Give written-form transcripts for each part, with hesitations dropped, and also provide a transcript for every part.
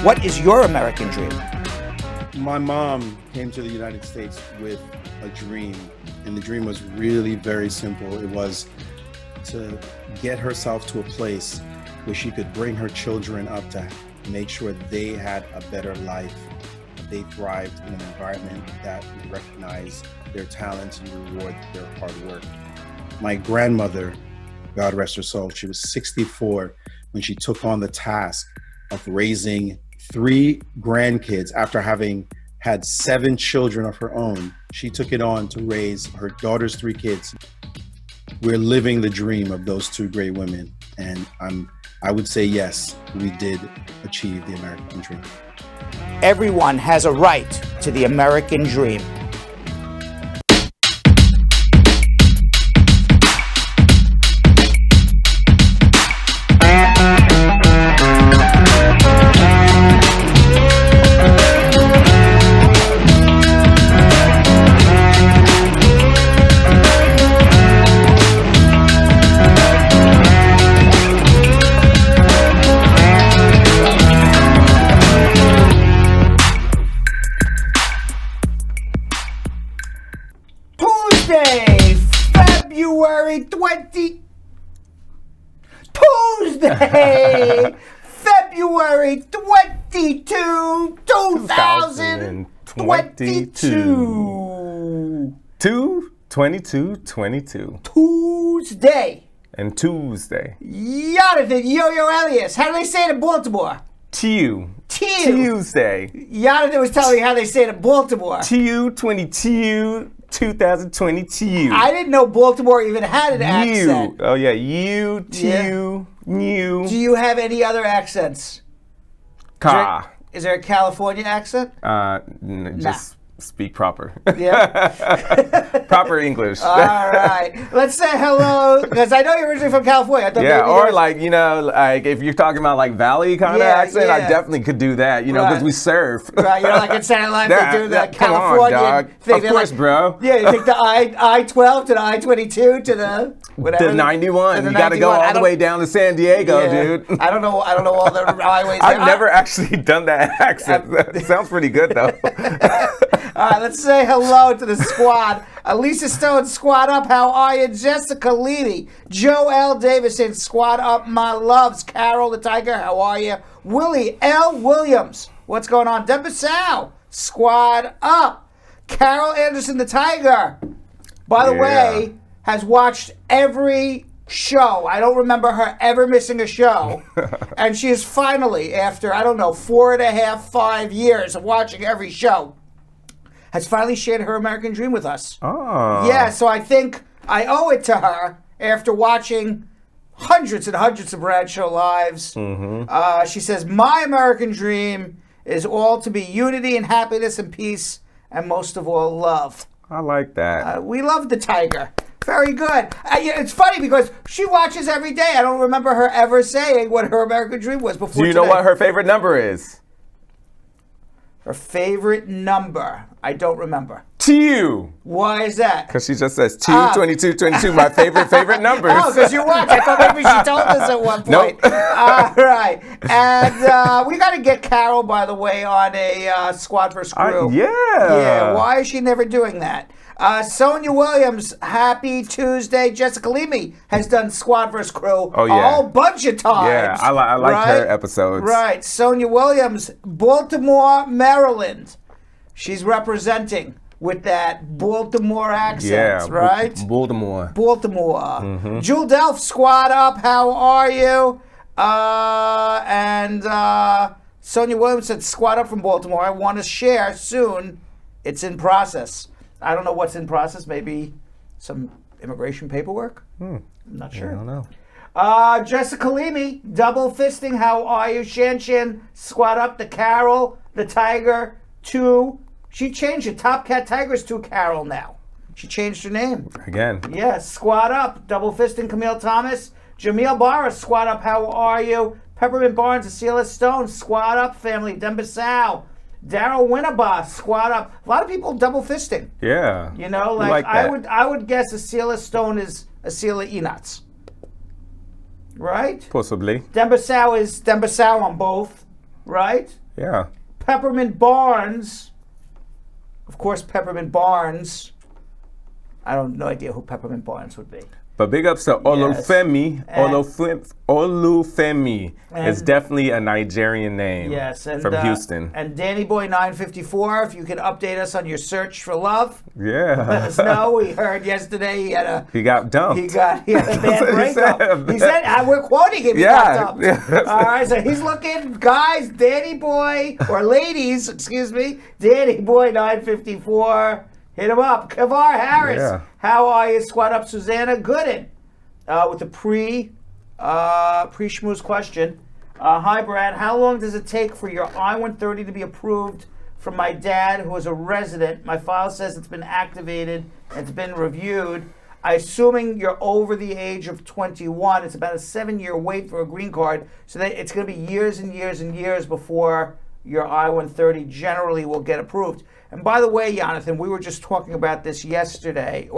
What is your American dream? My mom came to the United States with a dream, and the dream was really very simple. It was to get herself to a place where she could bring her children up to make sure they had a better life. They thrived in an environment that would recognize their talents and reward their hard work. My grandmother, God rest her soul, she was 64 when she took on the task of raising 3 grandkids after having had 7 children of her own. She took it on to raise her daughter's 3 kids. We're living the dream of those 2 great women. And I would say, yes, we did achieve the American dream. Everyone has a right to the American dream. Tuesday, February 22, 2022. 22. Tuesday. And Tuesday. Yonathan, Yo-Yo Elias. How do they say it in Baltimore? Tuesday. Yonathan was telling me how they say it in Baltimore. 2022. I didn't know Baltimore even had an accent. Oh yeah, new. Do you have any other accents? Is there a California accent? Just speak proper. Yeah. Proper English. All right. Let's say hello, because I know you're originally from California. Yeah, or like, like if you're talking about like Valley kind of accent, I definitely could do that, because we surf. Right, like in Saturday Night Live, they do the California thing. Of course, bro. Yeah, you take the I-12 to the I-22 to the whatever. The 91. You got to go all the way down to San Diego, dude. I don't know all the highways. I've never actually done that accent. It sounds pretty good, though. All right, let's say hello to the squad. Elisa Stone, squad up. How are you? Jessica Levy. Joel Davison, squad up. My loves. Carol the Tiger, how are you? Willie L. Williams, what's going on? Deb Bissau, squad up. Carol Anderson the Tiger, by the way, has watched every show. I don't remember her ever missing a show. And she is finally, after, 4.5, 5 years of watching every show, has finally shared her American dream with us. Oh. Yeah, so I think I owe it to her after watching hundreds and hundreds of Bradshaw Lives. Mm-hmm. She says, my American dream is all to be unity and happiness and peace, and most of all, love. I like that. We love the Tiger. Very good. It's funny because she watches every day. I don't remember her ever saying what her American dream was before. Do you know what her favorite number is? Her favorite number, I don't remember. 2. Why is that? Because she just says 2, 22, 22, my favorite numbers. Oh, because you watch. I thought maybe she told us at one point. Nope. All right. And we got to get Carol, by the way, on a Squad vs. Crew. Yeah, why is she never doing that? Sonia Williams, happy Tuesday. Jessica Leamy has done Squad vs. Crew a whole bunch of times. Yeah, I like her episodes. Right. Sonia Williams, Baltimore, Maryland. She's representing with that Baltimore accent, right? Baltimore. Mm-hmm. Jewel Delph, squad up. How are you? And Sonia Williams said, squad up from Baltimore. I want to share soon. It's in process. I don't know what's in process. Maybe some immigration paperwork? I'm not sure. I don't know. Jessica Leamy, double fisting. How are you? Shan, squad up. The Carol, the Tiger, 2. She changed it. Top Cat Tigers to Carol now. She changed her name. Again. Yes, squad up. Double fisting. Camille Thomas. Jamil Barra, squad up. How are you? Peppermint Barnes, Acelia Stone, squad up. Family. Dembasau. Daryl Winnabaugh, squad up. A lot of people double fisting. Yeah. I would guess Acelia Stone is Acelia Enots. Right? Possibly. Dembasau is Dembasau on both. Right? Yeah. Peppermint Barnes. Of course, Peppermint Barnes. I don't no idea who Peppermint Barnes would be. But big ups to Olufemi. And- Olufemi is And- definitely a Nigerian name. Yes, and from Houston. And Danny Boy 954. If you can update us on your search for love, let Yeah. us know. We heard yesterday He got dumped. he had a bad That's what he breakup. said. He said, we're quoting him. He Yeah, got dumped. yeah. All right, so he's looking, guys, Danny Boy, or ladies, excuse me, Danny Boy 954. Hit him up. Kavar Harris. Yeah. How are you? Squad up Susanna Gooden with the pre-schmooze question. Hi, Brad. How long does it take for your I-130 to be approved from my dad, who is a resident? My file says it's been activated and it's been reviewed. Assuming you're over the age of 21, it's about a 7-year wait for a green card. So that it's going to be years and years and years before your I-130 generally will get approved. And by the way, Yonathan, we were just talking about this yesterday,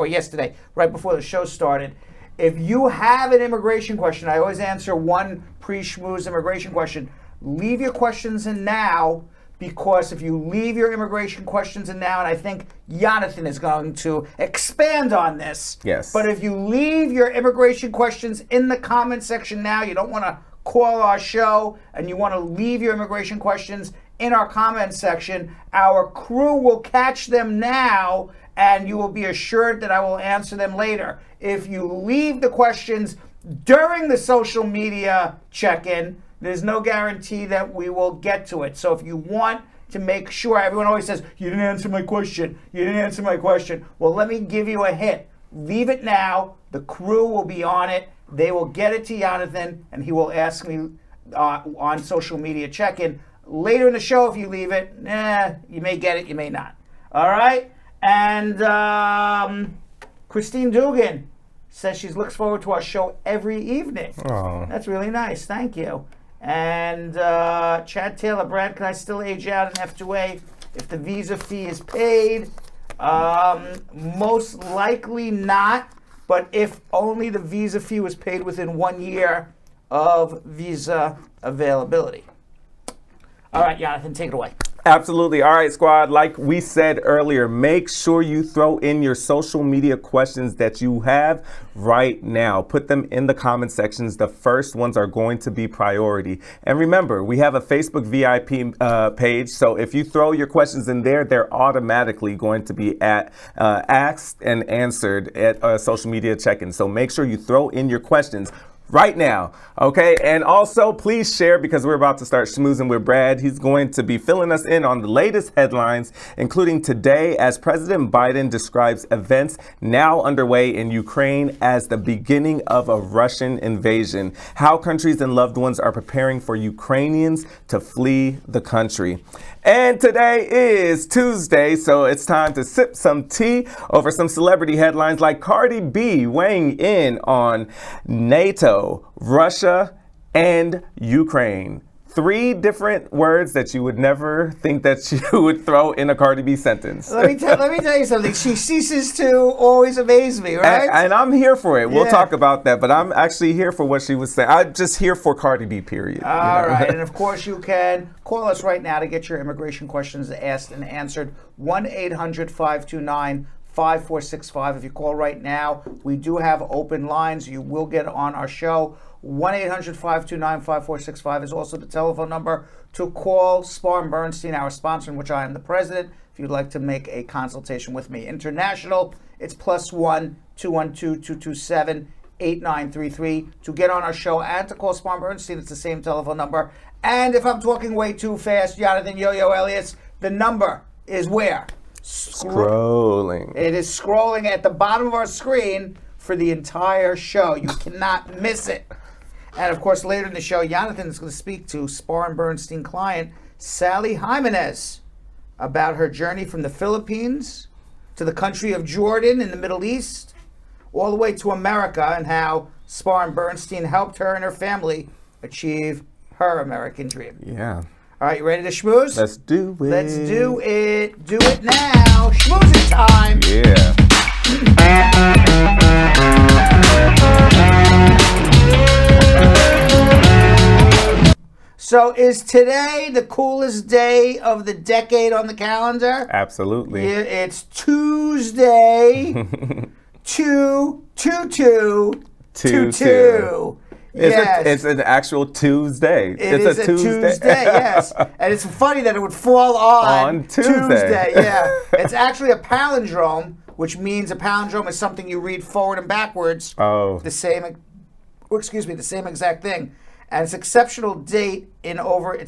right before the show started. If you have an immigration question, I always answer one pre-schmooze immigration question. Leave your questions in now, because if you leave your immigration questions in now, and I think Yonathan is going to expand on this. Yes. But if you leave your immigration questions in the comment section now, you don't want to call our show, and you want to leave your immigration questions in our comment section, our crew will catch them now, and you will be assured that I will answer them later. If you leave the questions during the social media check-in, there's no guarantee that we will get to it. So if you want to make sure, everyone always says, you didn't answer my question, you didn't answer my question. Well, let me give you a hint. Leave it now. The crew will be on it. They will get it to Yonathan, and he will ask me on social media check-in. Later in the show, if you leave it, you may get it, you may not. All right? And Christine Dugan says she looks forward to our show every evening. Oh. That's really nice. Thank you. And Chad Taylor, Brad, can I still age out in F2A if the visa fee is paid? Most likely not, but if only the visa fee was paid within 1 year of visa availability. All right, Yonathan, take it away. Absolutely. All right, squad. Like we said earlier, make sure you throw in your social media questions that you have right now. Put them in the comment sections. The first ones are going to be priority. And remember, we have a Facebook VIP page. So if you throw your questions in there, they're automatically going to be asked and answered at social media check-in. So make sure you throw in your questions right now, okay? And also, please share, because we're about to start schmoozing with Brad. He's going to be filling us in on the latest headlines, including today, as President Biden describes events now underway in Ukraine as the beginning of a Russian invasion, how countries and loved ones are preparing for Ukrainians to flee the country. And today is Tuesday, so it's time to sip some tea over some celebrity headlines like Cardi B weighing in on NATO, Russia, and Ukraine. 3 different words that you would never think that you would throw in a Cardi B sentence. Let me tell you something. She ceases to always amaze me, right? And I'm here for it. We'll Yeah. talk about that, but I'm actually here for what she was saying. I'm just here for Cardi B, period. All right, and of course you can call us right now to get your immigration questions asked and answered. 1-800-529-5465. If you call right now, we do have open lines. You will get on our show. 1-800-529-5465 is also the telephone number to call Spar Bernstein, our sponsor, in which I am the president, if you'd like to make a consultation with me. International, it's +1 212-227-8933 to get on our show and to call Spar Bernstein. It's the same telephone number. And if I'm talking way too fast, Yonathan Yo-Yo Elias, the number is where? Scrolling. It is scrolling at the bottom of our screen for the entire show. You cannot miss it. And of course, later in the show, Yonathan is going to speak to Spar Bernstein client Sally Jimenez about her journey from the Philippines to the country of Jordan in the Middle East, all the way to America, and how Spar Bernstein helped her and her family achieve her American dream. Yeah. All right, you ready to schmooze? Let's do it. Let's do it. Do it now. Schmoozing time. Yeah. So is today the coolest day of the decade on the calendar? Absolutely. Yeah, it's Tuesday, 2/22/22. Yes. It's an actual Tuesday. It's a Tuesday, yes. And it's funny that it would fall on Tuesday. Yeah. It's actually a palindrome, which means a palindrome is something you read forward and backwards. Oh. The same exact thing. And it's it's the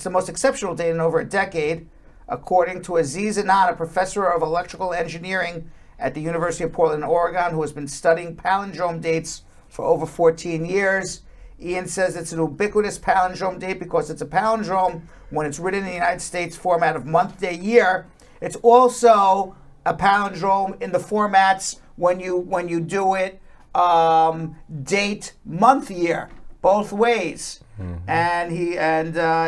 most exceptional date in over a decade, according to Aziz Anand, a professor of electrical engineering at the University of Portland, Oregon, who has been studying palindrome dates for over 14 years. Ian says it's an ubiquitous palindrome date because it's a palindrome when it's written in the United States format of month, day, year. It's also a palindrome in the formats when you do it date, month, year, both ways. Mm-hmm. And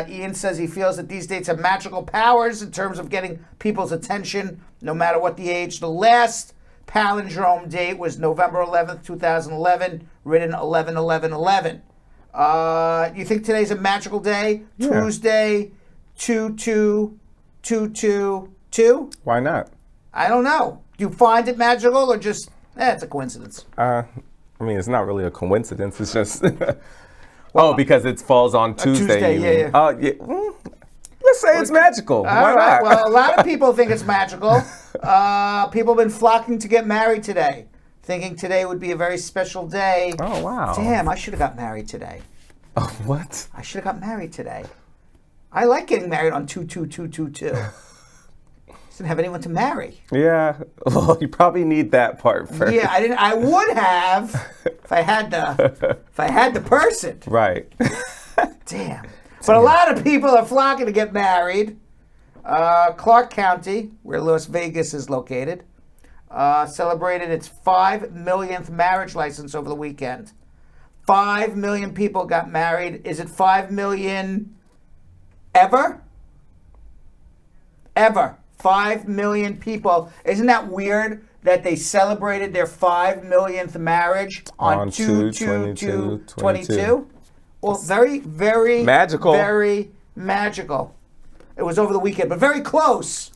Ian says he feels that these dates have magical powers in terms of getting people's attention, no matter what the age. The last palindrome date was November 11th, 2011, written 11/11/11. You think today's a magical day? Yeah. Tuesday, 2/2/2/2/2? Why not? I don't know. Do you find it magical or just, it's a coincidence? I mean, it's not really a coincidence. It's just, because it falls on Tuesday. Yeah. Let's say it's magical. Why not? Well, a lot of people think it's magical. People have been flocking to get married today, thinking today would be a very special day. Oh, wow. Damn, I should have got married today. Oh, what? I should have got married today. I like getting married on 2/2/2/2/2. Didn't have anyone to marry. Yeah. Well, you probably need that part first. Yeah, I would have if I had the person. Right. Damn. But a lot of people are flocking to get married. Clark County, where Las Vegas is located, celebrated its 5 millionth marriage license over the weekend. 5 million people got married. Is it 5 million ever? Ever. 5 million people. Isn't that weird that they celebrated their 5 millionth marriage on 2/2/2/22? Well, very, very magical. Very magical. It was over the weekend, but very close.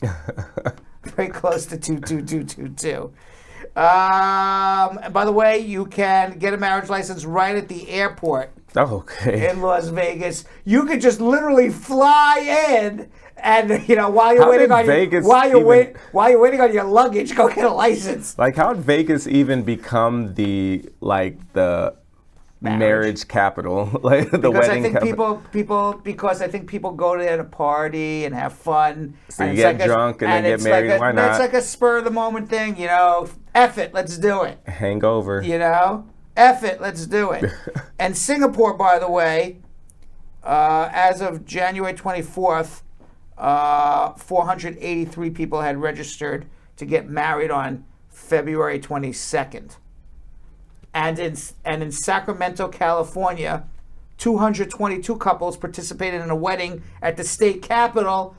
Very close to 2/2/2/2/2. And by the way, you can get a marriage license right at the airport. Okay. In Las Vegas. You could just literally fly in and while you're waiting on your luggage, go get a license. Like, how did Vegas even become the marriage capital, like the wedding capital? Because I think people go there to party and have fun. So you get drunk and then get married. Why not? It's like a spur of the moment thing, F it, let's do it. Hangover. F it, let's do it. And Singapore, by the way, as of January 24th, 483 people had registered to get married on February 22nd. And in Sacramento, California, 222 couples participated in a wedding at the state capitol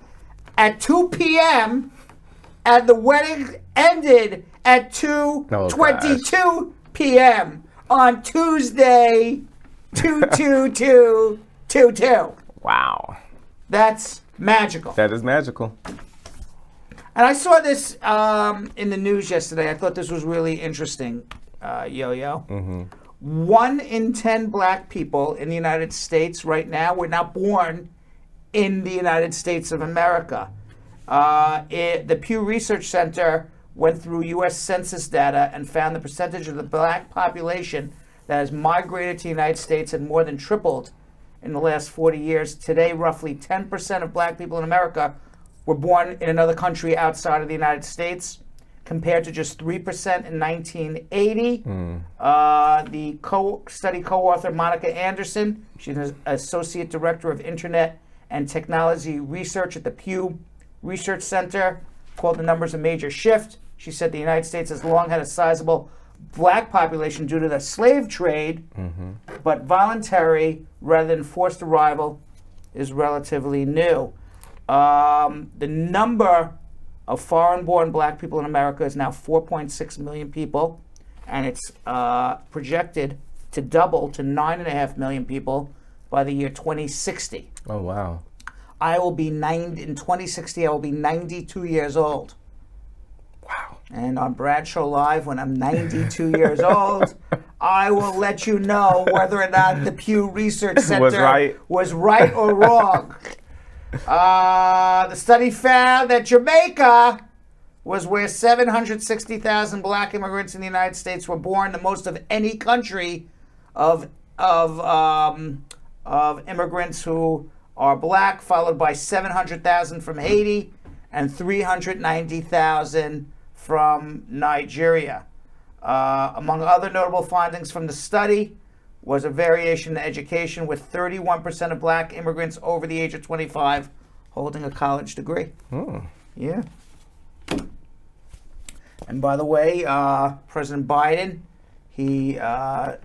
at 2 p.m. and the wedding ended at 2:22 p.m. on Tuesday, 2/2/2/2/2. Wow. That's magical. That is magical. And I saw this in the news yesterday. I thought this was really interesting, Yo-Yo. Mm-hmm. 1 in 10 black people in the United States right now were not born in the United States of America. The Pew Research Center went through U.S. Census data and found the percentage of the black population that has migrated to the United States had more than tripled in the last 40 years. Today, roughly 10% of black people in America were born in another country outside of the United States, compared to just 3% in 1980. The study co-author, Monica Anderson, she's an associate director of Internet and Technology Research at the Pew Research Center, called the numbers a major shift. She said the United States has long had a sizable black population due to the slave trade, but voluntary rather than forced arrival is relatively new. The number of foreign-born black people in America is now 4.6 million people, and it's projected to double to 9.5 million people by the year 2060. Oh, wow. I will be in 2060, I will be 92 years old. Wow. And on Bradshaw Live, when I'm 92 years old, I will let you know whether or not the Pew Research Center was right or wrong. The study found that Jamaica was where 760,000 black immigrants in the United States were born, the most of any country of immigrants who are black, followed by 700,000 from Haiti and 390,000 from Nigeria. Among other notable findings from the study was a variation in education, with 31% of black immigrants over the age of 25 holding a college degree. Yeah. And by the way, President Biden, he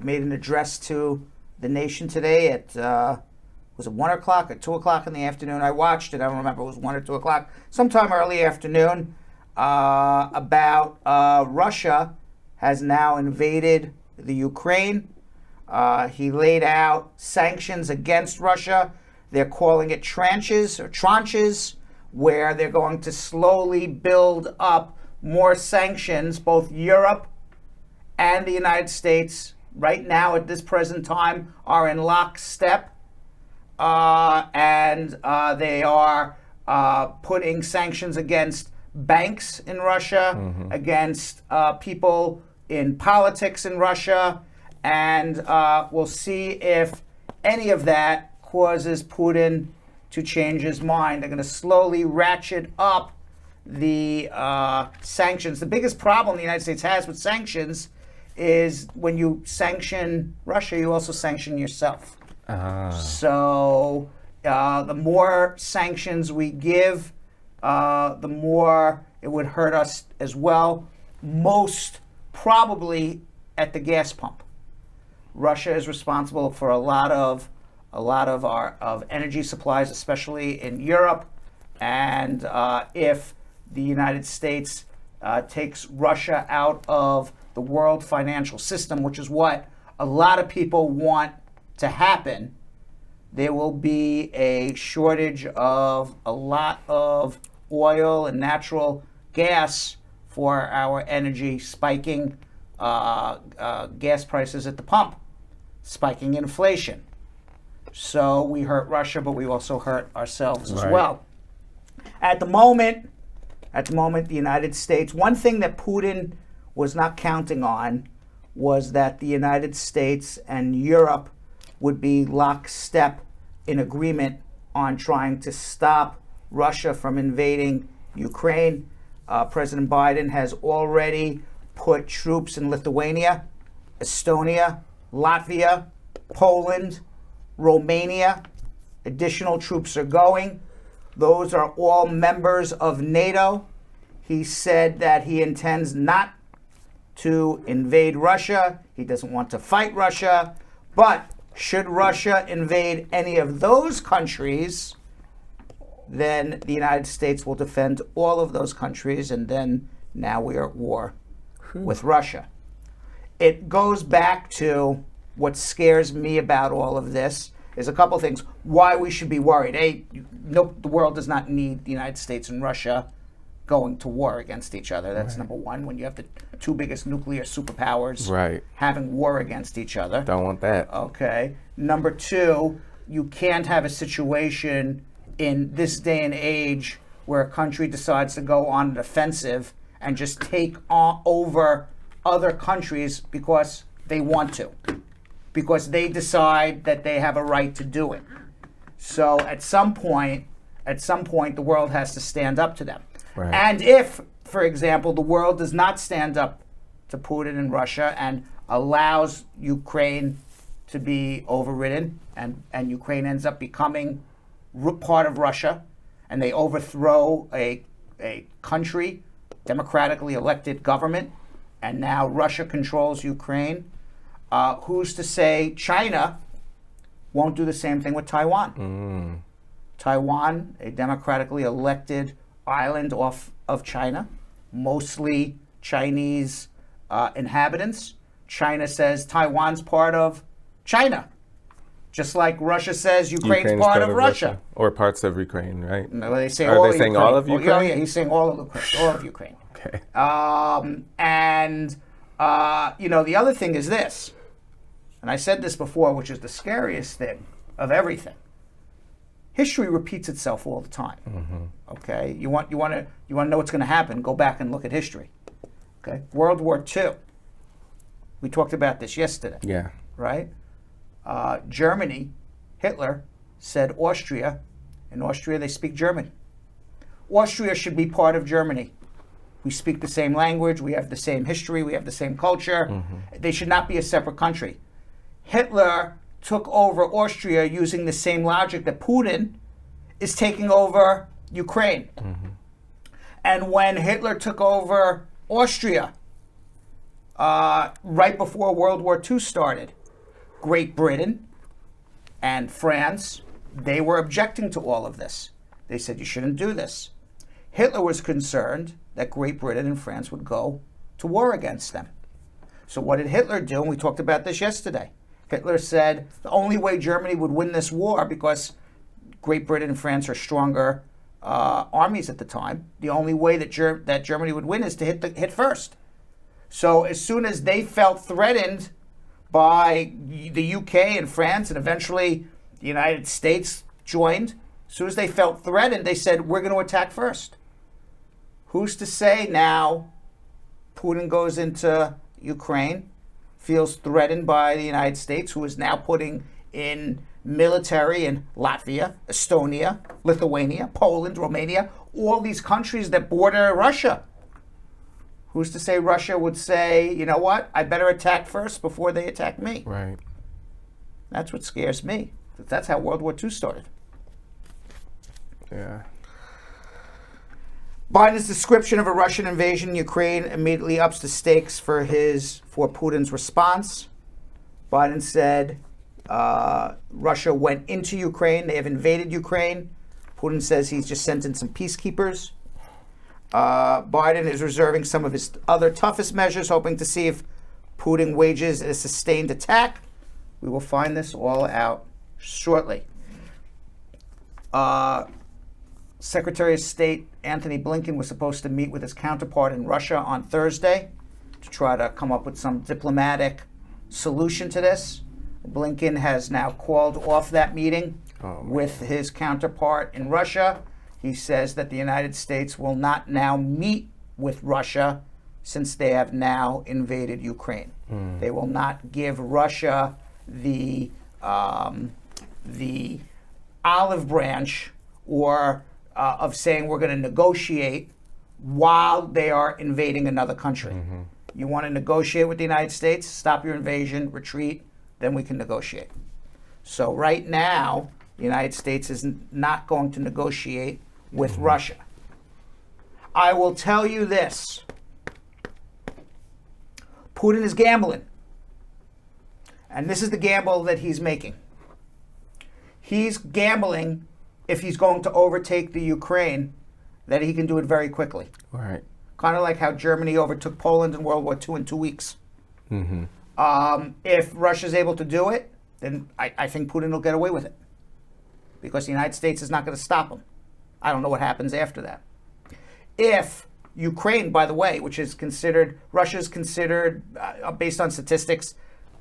made an address to the nation today at, was it 1 o'clock or 2 o'clock in the afternoon? I watched it. I don't remember. It was 1 or 2 o'clock. Sometime early afternoon, about Russia has now invaded the Ukraine. He laid out sanctions against Russia. They're calling it tranches, where they're going to slowly build up more sanctions. Both Europe and the United States right now at this present time are in lockstep, and they are putting sanctions against banks in Russia, against people in politics in Russia, and we'll see if any of that causes Putin to change his mind. They're going to slowly ratchet up the sanctions. The biggest problem the United States has with sanctions is when you sanction Russia, you also sanction yourself. So the more sanctions we give, the more it would hurt us as well, most probably at the gas pump. Russia is responsible for a lot of our energy supplies, especially in Europe. And if the United States takes Russia out of the world financial system, which is what a lot of people want to happen, there will be a shortage of a lot of oil and natural gas for our energy, spiking gas prices at the pump, spiking inflation. So we hurt Russia, but we also hurt ourselves as well. At the moment, the United States, one thing that Putin was not counting on was that the United States and Europe would be lockstep in agreement on trying to stop Russia from invading Ukraine. President Biden has already put troops in Lithuania, Estonia, Latvia, Poland, Romania. Additional troops are going. Those are all members of NATO. He said that he intends not to invade Russia. He doesn't want to fight Russia. But should Russia invade any of those countries, then the United States will defend all of those countries, and then now we are at war with Russia. It goes back to what scares me about all of this is a couple things. Why we should be worried. The world does not need the United States and Russia going to war against each other. That's number one. When you have the two biggest nuclear superpowers having war against each other. Don't want that. Okay. Number two, you can't have a situation in this day and age where a country decides to go on an offensive and just take over other countries because they want to, because they decide that they have a right to do it. So at some point, the world has to stand up to them. Right. And if, for example, the world does not stand up to Putin and Russia and allows Ukraine to be overridden, and Ukraine ends up becoming part of Russia, and they overthrow a country, democratically elected government, and now Russia controls Ukraine, who's to say China won't do the same thing with Taiwan? Taiwan, a democratically elected island off of China, mostly Chinese inhabitants. China says Taiwan's part of China. Just like Russia says Ukraine's part of Russia. Or parts of Ukraine, right? No, they say Are all they of saying Ukraine. all of Ukraine? Oh, yeah, he's saying all of Ukraine. All of Ukraine. Okay. The other thing is this, and I said this before, which is the scariest thing of everything. History repeats itself all the time. Okay, you want to know what's going to happen? Go back and look at history. Okay, World War II. We talked about this yesterday. Yeah. Right. Germany, Hitler said Austria. In Austria, they speak German. Austria should be part of Germany. We speak the same language. We have the same history. We have the same culture. They should not be a separate country. Hitler took over Austria using the same logic that Putin is taking over Ukraine. And when Hitler took over Austria, right before World War II started, Great Britain and France, they were objecting to all of this. They said, you shouldn't do this. Hitler was concerned that Great Britain and France would go to war against them. So what did Hitler do? And we talked about this yesterday. Hitler said the only way Germany would win this war, because Great Britain and France are stronger armies at the time, the only way that Germany would win is to hit first. So as soon as they felt threatened by the UK and France, and eventually the United States joined, as soon as they felt threatened, they said, we're going to attack first. Who's to say now Putin goes into Ukraine, feels threatened by the United States, who is now putting in military in Latvia, Estonia, Lithuania, Poland, Romania, all these countries that border Russia. Who's to say Russia would say, you know what, I better attack first before they attack me? Right. That's what scares me. That's how World War II started. Yeah. Biden's description of a Russian invasion in Ukraine immediately ups the stakes for Putin's response. Biden said Russia went into Ukraine. They have invaded Ukraine. Putin says he's just sent in some peacekeepers. Biden is reserving some of his other toughest measures, hoping to see if Putin wages a sustained attack. We will find this all out shortly. Secretary of State Anthony Blinken was supposed to meet with his counterpart in Russia on Thursday to try to come up with some diplomatic solution to this. Blinken has now called off that meeting with his counterpart in Russia. He says that the United States will not now meet with Russia since they have now invaded Ukraine. They will not give Russia the olive branch or of saying we're going to negotiate while they are invading another country. You want to negotiate with the United States, stop your invasion, retreat, then we can negotiate. So right now, the United States is not going to negotiate with Russia. I will tell you this. Putin is gambling. And this is the gamble that he's making. He's gambling if he's going to overtake the Ukraine, that he can do it very quickly. Right. Kind of like how Germany overtook Poland in World War II in 2 weeks. If Russia's able to do it, then I think Putin will get away with it, because the United States is not going to stop him. I don't know what happens after that. If Ukraine, by the way, which is considered, Russia's considered, based on statistics,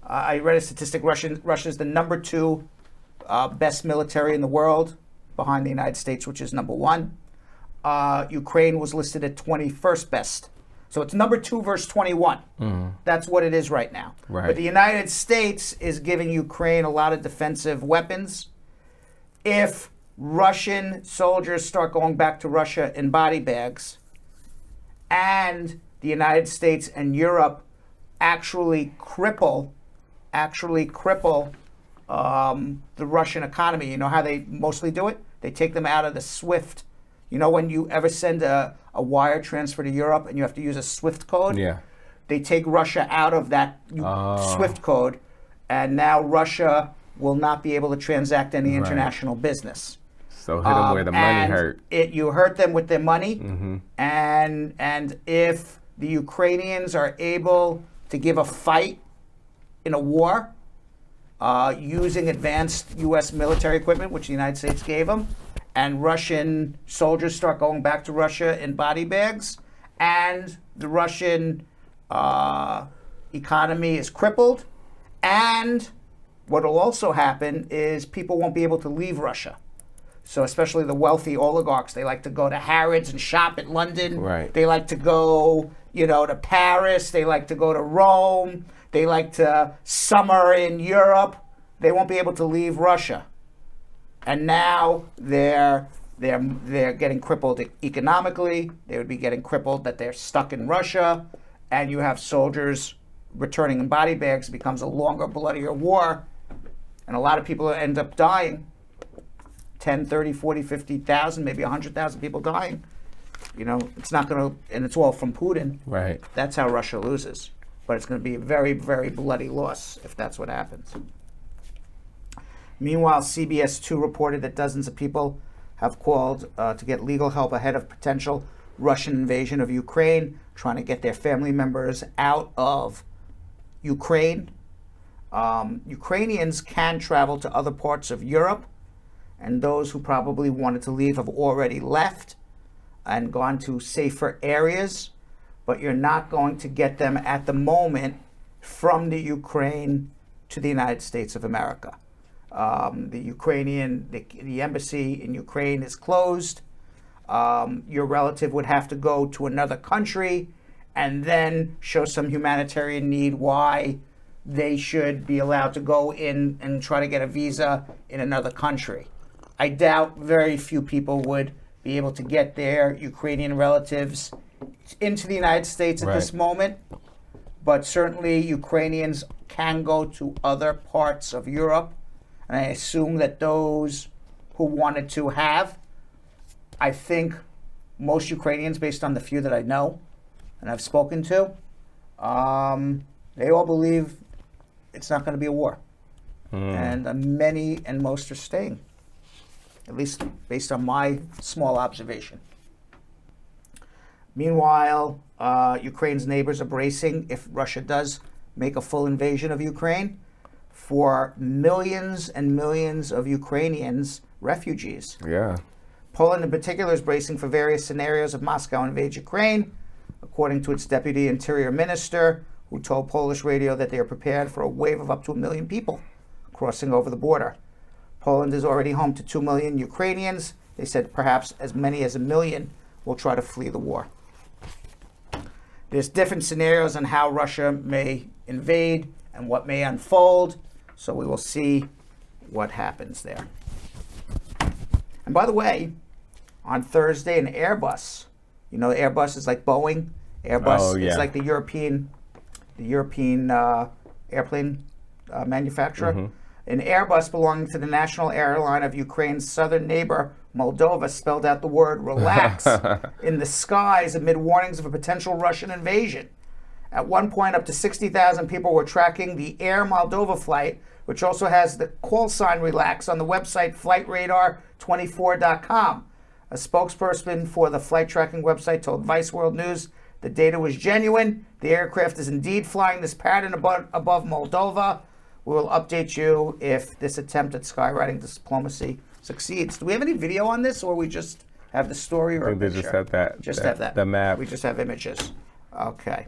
I read a statistic, Russia's the number 2 best military in the world, behind the United States, which is number 1. Ukraine was listed at 21st best. So it's number 2 versus 21. That's what it is right now. Right. But the United States is giving Ukraine a lot of defensive weapons. If Russian soldiers start going back to Russia in body bags, and the United States and Europe actually cripple the Russian economy. You know how they mostly do it? They take them out of the SWIFT. You know when you ever send a wire transfer to Europe and you have to use a SWIFT code? Yeah. They take Russia out of that SWIFT code, and now Russia will not be able to transact any international business. So hit them where the money hurt. You hurt them with their money, and if the Ukrainians are able to give a fight in a war, using advanced U.S. military equipment, which the United States gave them, and Russian soldiers start going back to Russia in body bags, and the Russian economy is crippled, and what will also happen is people won't be able to leave Russia. So especially the wealthy oligarchs, they like to go to Harrods and shop at London. Right. They like to go, to Paris. They like to go to Rome. They like to summer in Europe. They won't be able to leave Russia. And now they're getting crippled economically. They would be getting crippled that they're stuck in Russia. And you have soldiers returning in body bags. It becomes a longer, bloodier war. And a lot of people end up dying. 10, 30, 40, 50,000, maybe 100,000 people dying. It's not going to, and it's all from Putin. Right. That's how Russia loses. But it's going to be a very, very bloody loss if that's what happens. Meanwhile, CBS 2 reported that dozens of people have called to get legal help ahead of potential Russian invasion of Ukraine, trying to get their family members out of Ukraine. Ukrainians can travel to other parts of Europe, and those who probably wanted to leave have already left and gone to safer areas, but you're not going to get them at the moment from the Ukraine to the United States of America. The embassy in Ukraine is closed. Your relative would have to go to another country and then show some humanitarian need why they should be allowed to go in and try to get a visa in another country. I doubt very few people would be able to get their Ukrainian relatives into the United States at this moment, but certainly Ukrainians can go to other parts of Europe, and I assume that those who wanted to have, I think most Ukrainians, based on the few that I know and I've spoken to, they all believe it's not going to be a war. And many and most are staying, at least based on my small observation. Meanwhile, Ukraine's neighbors are bracing, if Russia does make a full invasion of Ukraine, for millions and millions of Ukrainians, refugees. Yeah. Poland in particular is bracing for various scenarios if Moscow invades Ukraine, according to its deputy interior minister, who told Polish radio that they are prepared for a wave of up to 1 million people crossing over the border. Poland is already home to 2 million Ukrainians. They said perhaps as many as 1 million will try to flee the war. There's different scenarios on how Russia may invade and what may unfold, so we will see what happens there. And by the way, on Thursday, an Airbus, Airbus is like Boeing. Airbus is like the European airplane manufacturer. Mm-hmm. An Airbus belonging to the national airline of Ukraine's southern neighbor, Moldova, spelled out the word relax in the skies amid warnings of a potential Russian invasion. At one point, up to 60,000 people were tracking the Air Moldova flight, which also has the call sign relax on the website flightradar24.com. A spokesperson for the flight tracking website told Vice World News the data was genuine. The aircraft is indeed flying this pattern above Moldova. We will update you if this attempt at skywriting diplomacy succeeds. Do we have any video on this, or we just have the story? Or I think they just have that. Have that. The map. We just have images. Okay.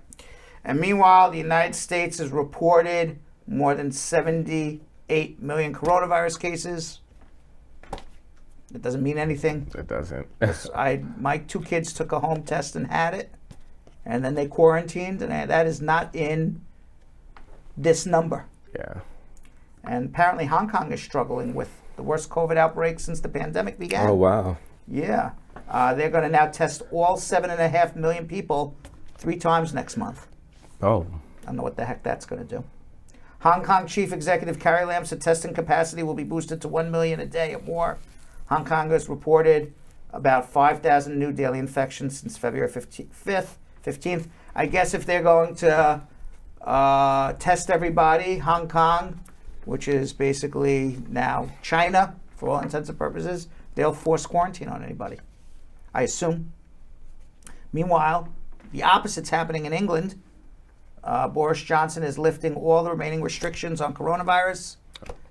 And meanwhile, the United States has reported more than 78 million coronavirus cases. It doesn't mean anything. It doesn't. My 2 kids took a home test and had it, and then they quarantined, and that is not in this number. Yeah. And apparently Hong Kong is struggling with the worst COVID outbreak since the pandemic began. Oh, wow. Yeah. They're going to now test all 7.5 million people 3 times next month. Oh. I don't know what the heck that's going to do. Hong Kong Chief Executive Carrie Lam said testing capacity will be boosted to 1 million a day or more. Hong Kong has reported about 5,000 new daily infections since February 15th. I guess if they're going to test everybody, Hong Kong, which is basically now China for all intents and purposes, they'll force quarantine on anybody, I assume. Meanwhile, the opposite's happening in England. Boris Johnson is lifting all the remaining restrictions on coronavirus.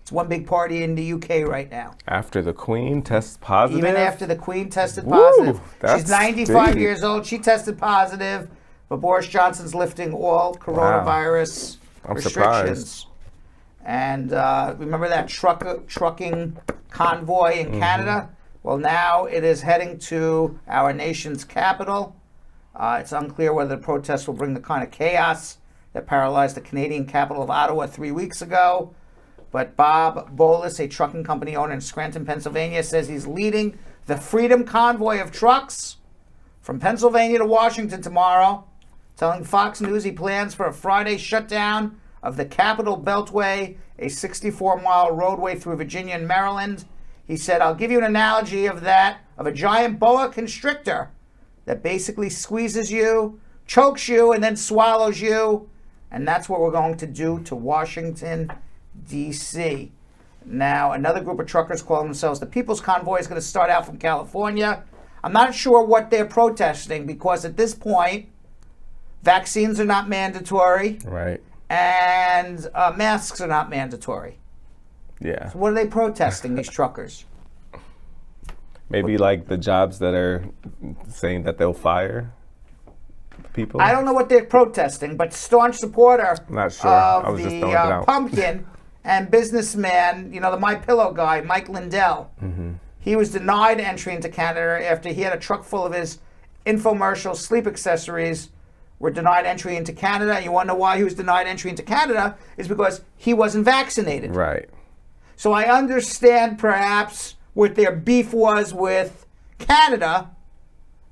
It's one big party in the UK right now. After the Queen tests positive? Even after the Queen tested Woo, positive. that's She's 95 deep. years old. She tested positive, but Boris Johnson's lifting all coronavirus I'm restrictions. surprised. And remember that trucking convoy in Canada? Well, now it is heading to our nation's capital. It's unclear whether the protests will bring the kind of chaos that paralyzed the Canadian capital of Ottawa 3 weeks ago. But Bob Bolus, a trucking company owner in Scranton, Pennsylvania, says he's leading the Freedom Convoy of trucks from Pennsylvania to Washington tomorrow, telling Fox News he plans for a Friday shutdown of the Capitol Beltway, a 64-mile roadway through Virginia and Maryland. He said, I'll give you an analogy of a giant boa constrictor that basically squeezes you, chokes you, and then swallows you. And that's what we're going to do to Washington, D.C. Now, another group of truckers calling themselves the People's Convoy is going to start out from California. I'm not sure what they're protesting because at this point, vaccines are not mandatory. Right. And masks are not mandatory. Yeah. So what are they protesting, these truckers? Maybe like the jobs that are saying that they'll fire people? I don't know what they're protesting, but staunch supporter Not sure. I of was just the throwing it out. pumpkin and businessman, the My Pillow guy, Mike Lindell. Mm-hmm. He was denied entry into Canada after he had a truck full of his infomercial sleep accessories were denied entry into Canada. You want to know why he was denied entry into Canada? Is because he wasn't vaccinated. Right. So I understand perhaps what their beef was with Canada,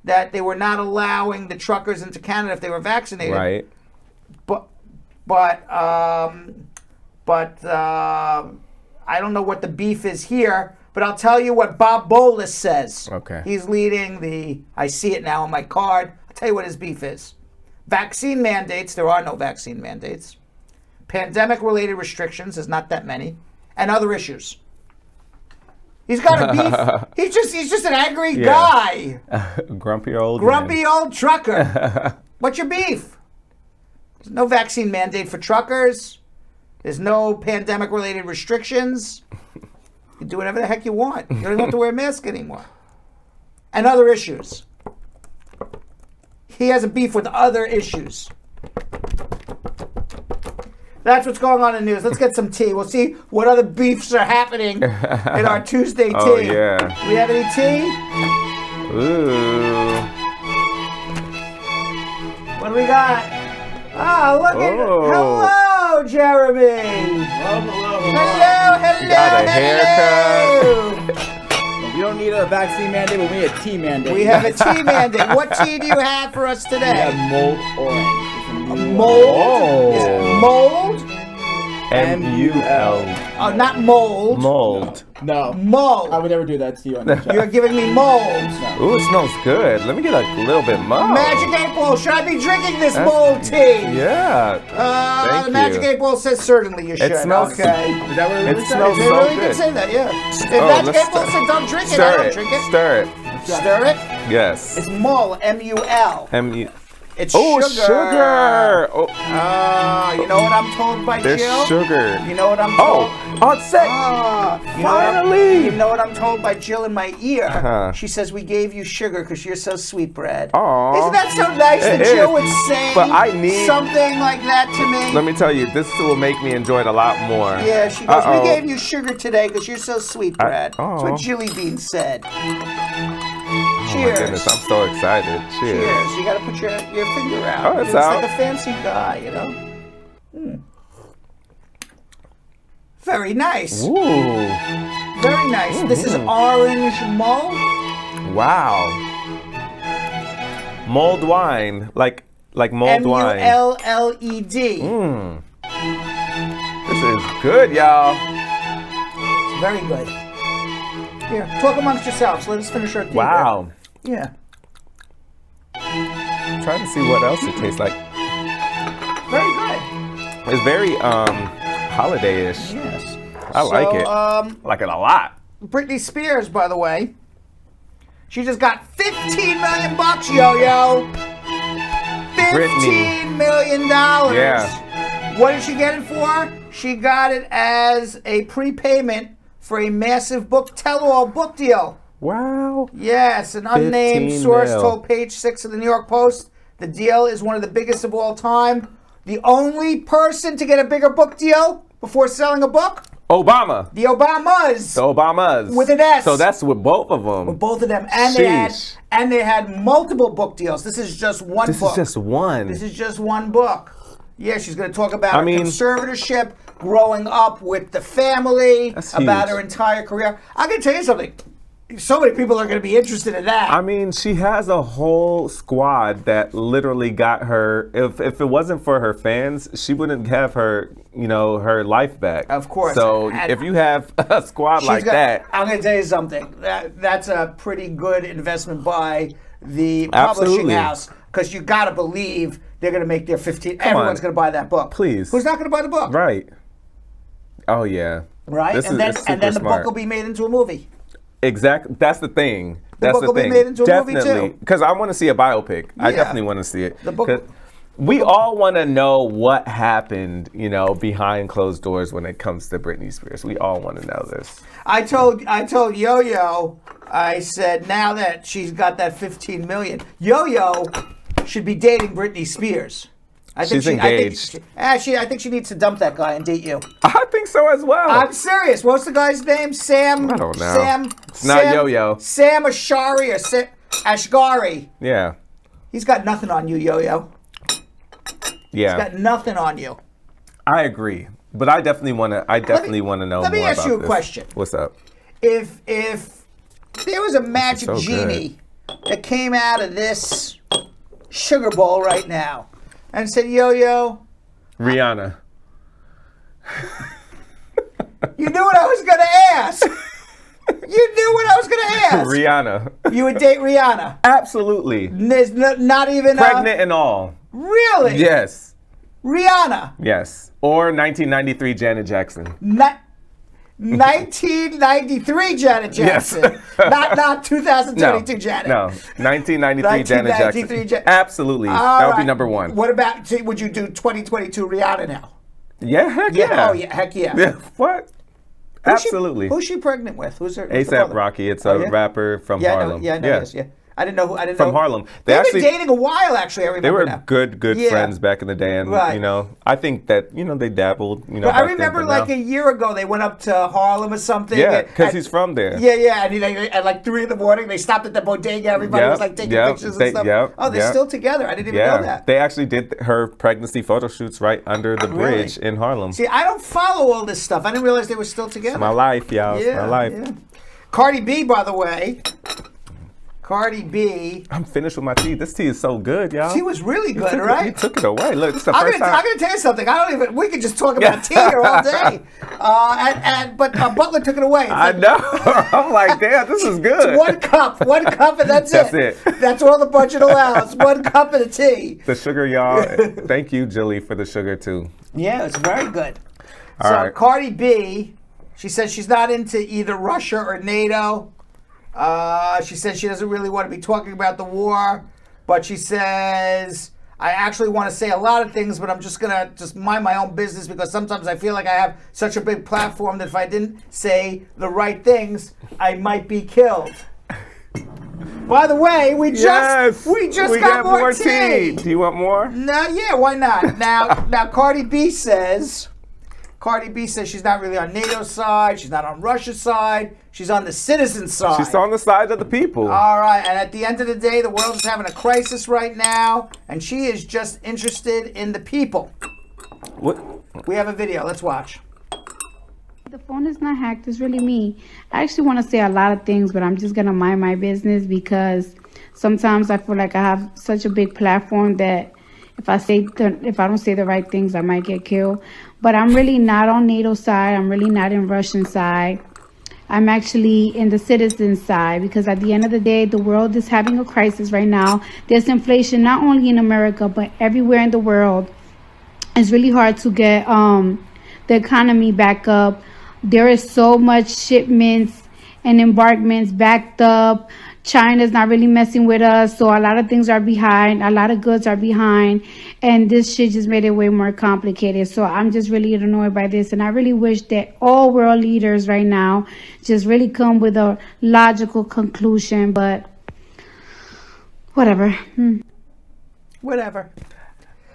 that they were not allowing the truckers into Canada if they were vaccinated. Right. But I don't know what the beef is here. But I'll tell you what Bob Bolus says. Okay. He's leading I see it now on my card. I'll tell you what his beef is. Vaccine mandates, there are no vaccine mandates. Pandemic-related restrictions, there's not that many. And other issues. He's got a beef. He's just an angry guy. Grumpy old Trucker. What's your beef? There's no vaccine mandate for truckers. There's no pandemic-related restrictions. You can do whatever the heck you want. You don't even have to wear a mask anymore. And other issues. He has a beef with other issues. That's what's going on in the news. Let's get some tea. We'll see what other beefs are happening in our Tuesday tea. Oh, yeah. Do we have any tea? Ooh. What do we got? Oh, look at Hello, Jeremy. Hello. Got a haircut. We don't need a vaccine mandate, but we need a tea mandate. We have a tea mandate. What tea do you have for us We today? have mold orange. Mold? Oh. Is it mold? M-U-L. Oh, not mold. Mold. No. Mold. I would never do that to you on the show. You're giving me mold. Ooh, it smells good. Let me get a little bit more. Magic 8 Ball. Should I be drinking this mold tea? Yeah. Thank the Magic you. 8 Ball says certainly you should. It smells okay. Is that what it It really smells They so really good. did say that, yeah. If Magic let's 8 Ball stir- said don't drink it, I Stir don't it. drink it. Stir it. Stir it. Yes. It's mull, M-U-L. M-U. It's Oh, sugar. sugar. Oh, You know what I'm told by there's Jill? sugar. You know what I'm told? Oh, it's set. You know what I'm told by Jill in my ear? Uh-huh. She says, we gave you sugar because you're so sweetbread. Aw. Isn't that so nice that It Jill is. would say But I need- something like that to me? Let me tell you, this will make me enjoy it a lot more. Yeah, she goes, Uh-oh. we gave you sugar today because you're so sweetbread. That's oh. what Jilly Bean said. Oh Cheers. my goodness, I'm so excited. Cheers. Cheers. You got to put your finger out. Oh, it's It's out. like a fancy guy, you know? Very nice. Ooh. Very nice. This is orange mull. Wow. Mulled wine. Like mulled wine. M-U-L-L-E-D. This is good, y'all. It's very good. Here, talk amongst yourselves. Let us finish our tea. Wow. Here. I'm trying to see what else it tastes like. Very good. It's very holiday-ish. Yes. I like it. Like it a lot. Britney Spears, by the way, she just got $15 million bucks, yo-yo. $15 million. Yeah. What did she get it for? She got it as a prepayment for a massive book tell-all book deal. Wow. Yes, an unnamed 15 source mil. told Page 6 of the New York Post the deal is one of the biggest of all time. The only person to get a bigger book deal before selling a book? Obama. The Obamas. The Obamas. With an S. So that's with both of them. Both of them. And Sheesh. they had multiple book deals. This is just one This book. is just one. This is just one book. Yeah, she's going to talk about I her mean- conservatorship, growing up with the family, That's about huge. her entire career. I'm going to tell you something. So many people are going to be interested in that. I mean, she has a whole squad that literally got her. If it wasn't for her fans, she wouldn't have her, her life back. Of course. So And if you have a squad like that, I'm going to tell you something. That's a pretty good investment by the publishing Absolutely. house, because you got to believe they're going to make their 15. Come Everyone's on. going to buy that book. Please. Who's not going to buy the book? right? Oh yeah. Right? This And is then it's and super then the smart. book will be made into a movie. Exactly. That's the thing. That's book the will be thing. made into a movie, Definitely. too. Because I want to see a biopic. I Yeah. definitely want to see it. The book- 'Cause we all want to know what happened, behind closed doors when it comes to Britney Spears. We all want to know this. I told Yo-Yo, I said, now that she's got that 15 million, Yo-Yo should be dating Britney Spears. She's engaged. I think she needs to dump that guy and date you. I think so as well. I'm serious. What's the guy's name? Sam. I don't know. Sam. It's not Sam- Yo-Yo. Sam Ashari or Ashgari. Yeah. He's got nothing on you, Yo-Yo. Yeah. Got nothing on you. I agree. But I definitely want to. know more. Let me ask about you a this. question. What's up? If there was a magic so genie that came out of this sugar bowl right now and said, Yo-Yo, Rihanna. you knew what I was going to ask. You knew what I was going to ask. Rihanna. You would date Rihanna. Absolutely. There's not even Pregnant and all. Really? Yes. Rihanna. Yes. Or 1993 Janet Jackson. 1993 Janet Jackson. not 2022 Janet. No. 1993 Janet 1993 Jackson. Janet. Absolutely. All That would be right. number one. What about, would you do 2022 Rihanna now? Yeah, heck yeah. Oh, yeah, heck yeah. Yeah, what? Who's she- Absolutely. Who's she pregnant with? Who's her? who's the ASAP brother? Rocky. It's Oh, a yeah? rapper from Yeah, Harlem. I know, yes, yeah. I didn't know. From Harlem. They've Actually- been dating a while, actually. I remember They were now. good Yeah. friends back in the day, and Right. I think that they dabbled. But I back then, remember but like now- a year ago, they went up to Harlem or something. yeah, and- because he's from there. Yeah, and at like 3 a.m, they stopped at the bodega. Everybody Yep, was like taking yep, pictures they- and stuff. yep, Oh, they're yep. still together. I didn't even know that. They actually did her pregnancy photo shoots right under the Really? bridge in Harlem. See, I don't follow all this stuff. I didn't realize they were still together. My life, y'all. It's my life. Yeah. Cardi B, by the way. Cardi B. I'm finished with my tea. This tea is so good, y'all. She was really You good, took right? You took it away. Look, it's the I'm first gonna time. tell you something. We could just talk about tea here all day. But Butler took it away. It's I like, know. I'm like, damn, this is good. One cup, and that's it. That's it. That's all the budget allows. 1 cup of the tea. The sugar, y'all. Thank you, Jilly, for the sugar too. Yeah, it's very good. All So right. Cardi B, she says she's not into either Russia or NATO. She says she doesn't really want to be talking about the war, but she says, I actually want to say a lot of things, but I'm just going to mind my own business because sometimes I feel like I have such a big platform that if I didn't say the right things, I might be killed. By the way, we just got got more tea. Do you want more? No, yeah, why not? Now Cardi B says she's not really on NATO's side. She's not on Russia's side. She's on the citizen side. She's on the side of the people. All right, and at the end of the day, the world is having a crisis right now, and she is just interested in the people. What? We have a video. Let's watch. The phone is not hacked. It's really me. I actually want to say a lot of things, but I'm just going to mind my business because sometimes I feel like I have such a big platform that if I don't say the right things, I might get killed. But I'm really not on NATO side. I'm really not in Russian side. I'm actually in the citizen side because at the end of the day, the world is having a crisis right now. There's inflation not only in America, but everywhere in the world. It's really hard to get the economy back up. There is so much shipments and embarkments backed up. China's not really messing with us, so a lot of things are behind, a lot of goods are behind, and this shit just made it way more complicated. So I'm just really annoyed by this, and I really wish that all world leaders right now just really come with a logical conclusion, but whatever. Whatever.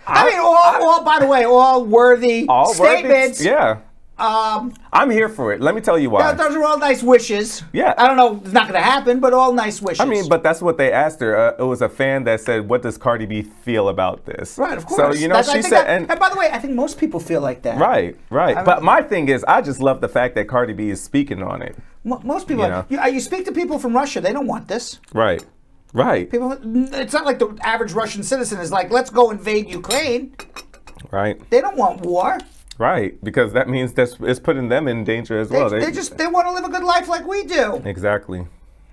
I mean, all by the way, all worthy statements. Yeah. I'm here for it. Let me tell you why. Those are all nice wishes. Yeah. I don't know, it's not going to happen, but all nice wishes. I mean, but that's what they asked her. It was a fan that said, "What does Cardi B feel about this?" Right, of course. So she said, and by the way, I think most people feel like that. Right. But my thing is, I just love the fact that Cardi B is speaking on it. Most people, you speak to people from Russia, they don't want this. Right. People, it's not like the average Russian citizen is like, let's go invade Ukraine. Right. They don't want war. Right, because that means it's putting them in danger as well. They want to live a good life like we do. Exactly.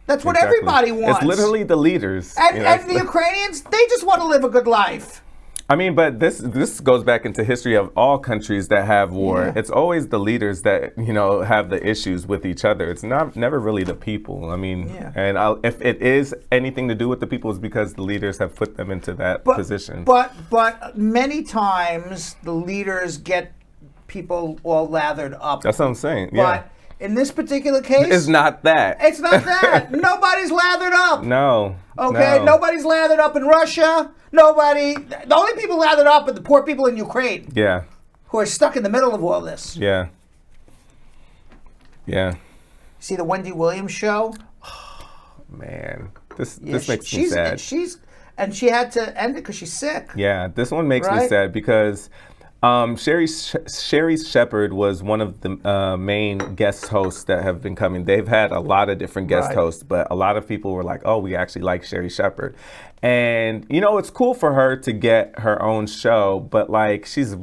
That's what everybody wants. It's literally the leaders. And the Ukrainians, they just want to live a good life. I mean, but this goes back into history of all countries that have war. Yeah. It's always the leaders that have the issues with each other. It's never really the people. I mean, and if it is anything to do with the people, it's because the leaders have put them into that position. But many times the leaders get people all lathered up. That's what I'm saying. Yeah. But in this particular case, it's not that. It's not that. Nobody's lathered up. No. Okay, nobody's lathered up in Russia. The only people lathered up are the poor people in Ukraine. Yeah. Who are stuck in the middle of all this. Yeah. See the Wendy Williams show? Man, this makes me sad. She had to end it because she's sick. Yeah, this one makes me sad because Sherry Shepherd was one of the main guest hosts that have been coming. They've had a lot of different guest hosts, but a lot of people were like, "Oh, we actually like Sherry Shepherd," and it's cool for her to get her own show, but like she's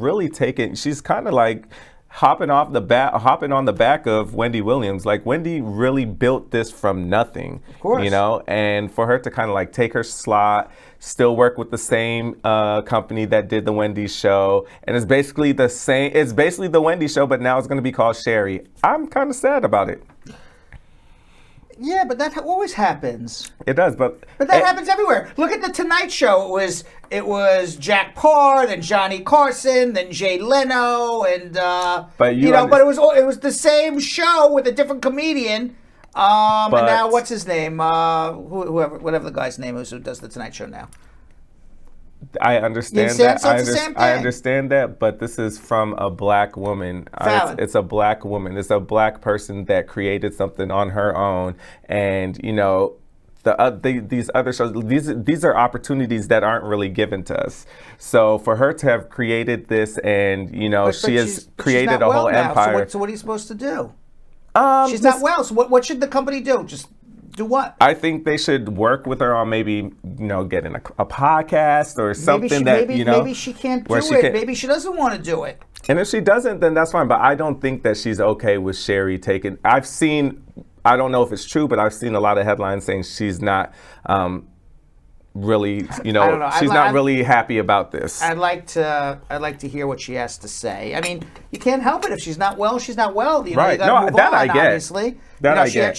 kind of like hopping on the back of Wendy Williams. Like Wendy really built this from nothing, of course. And for her to kind of like take her slot, still work with the same company that did the Wendy show, and it's basically the same. It's basically the Wendy show, but now it's going to be called Sherry. I'm kind of sad about it. Yeah, but that always happens. It does, but that happens everywhere. Look at the Tonight Show. It was Jack Parr, then Johnny Carson, then Jay Leno, and but it was the same show with a different comedian. And now what's his name? Whatever the guy's name is who does the Tonight Show now. I understand that. I understand that, but this is from a black woman. It's a black woman. It's a black person that created something on her own, and these other shows. These are opportunities that aren't really given to us. So for her to have created this, and she has created a whole empire. So what are you supposed to do? She's not well. So what should the company do? Just do what? I think they should work with her on maybe getting a podcast or something maybe she can't do it. Maybe she doesn't want to do it. And if she doesn't, then that's fine. But I don't think that she's okay with Sherry taking. I don't know if it's true, but I've seen a lot of headlines saying she's not really, she's not really happy about this. I'd like to hear what she has to say. I mean, you can't help it if she's not well. She's not well. Right? You gotta move on, I get. Obviously,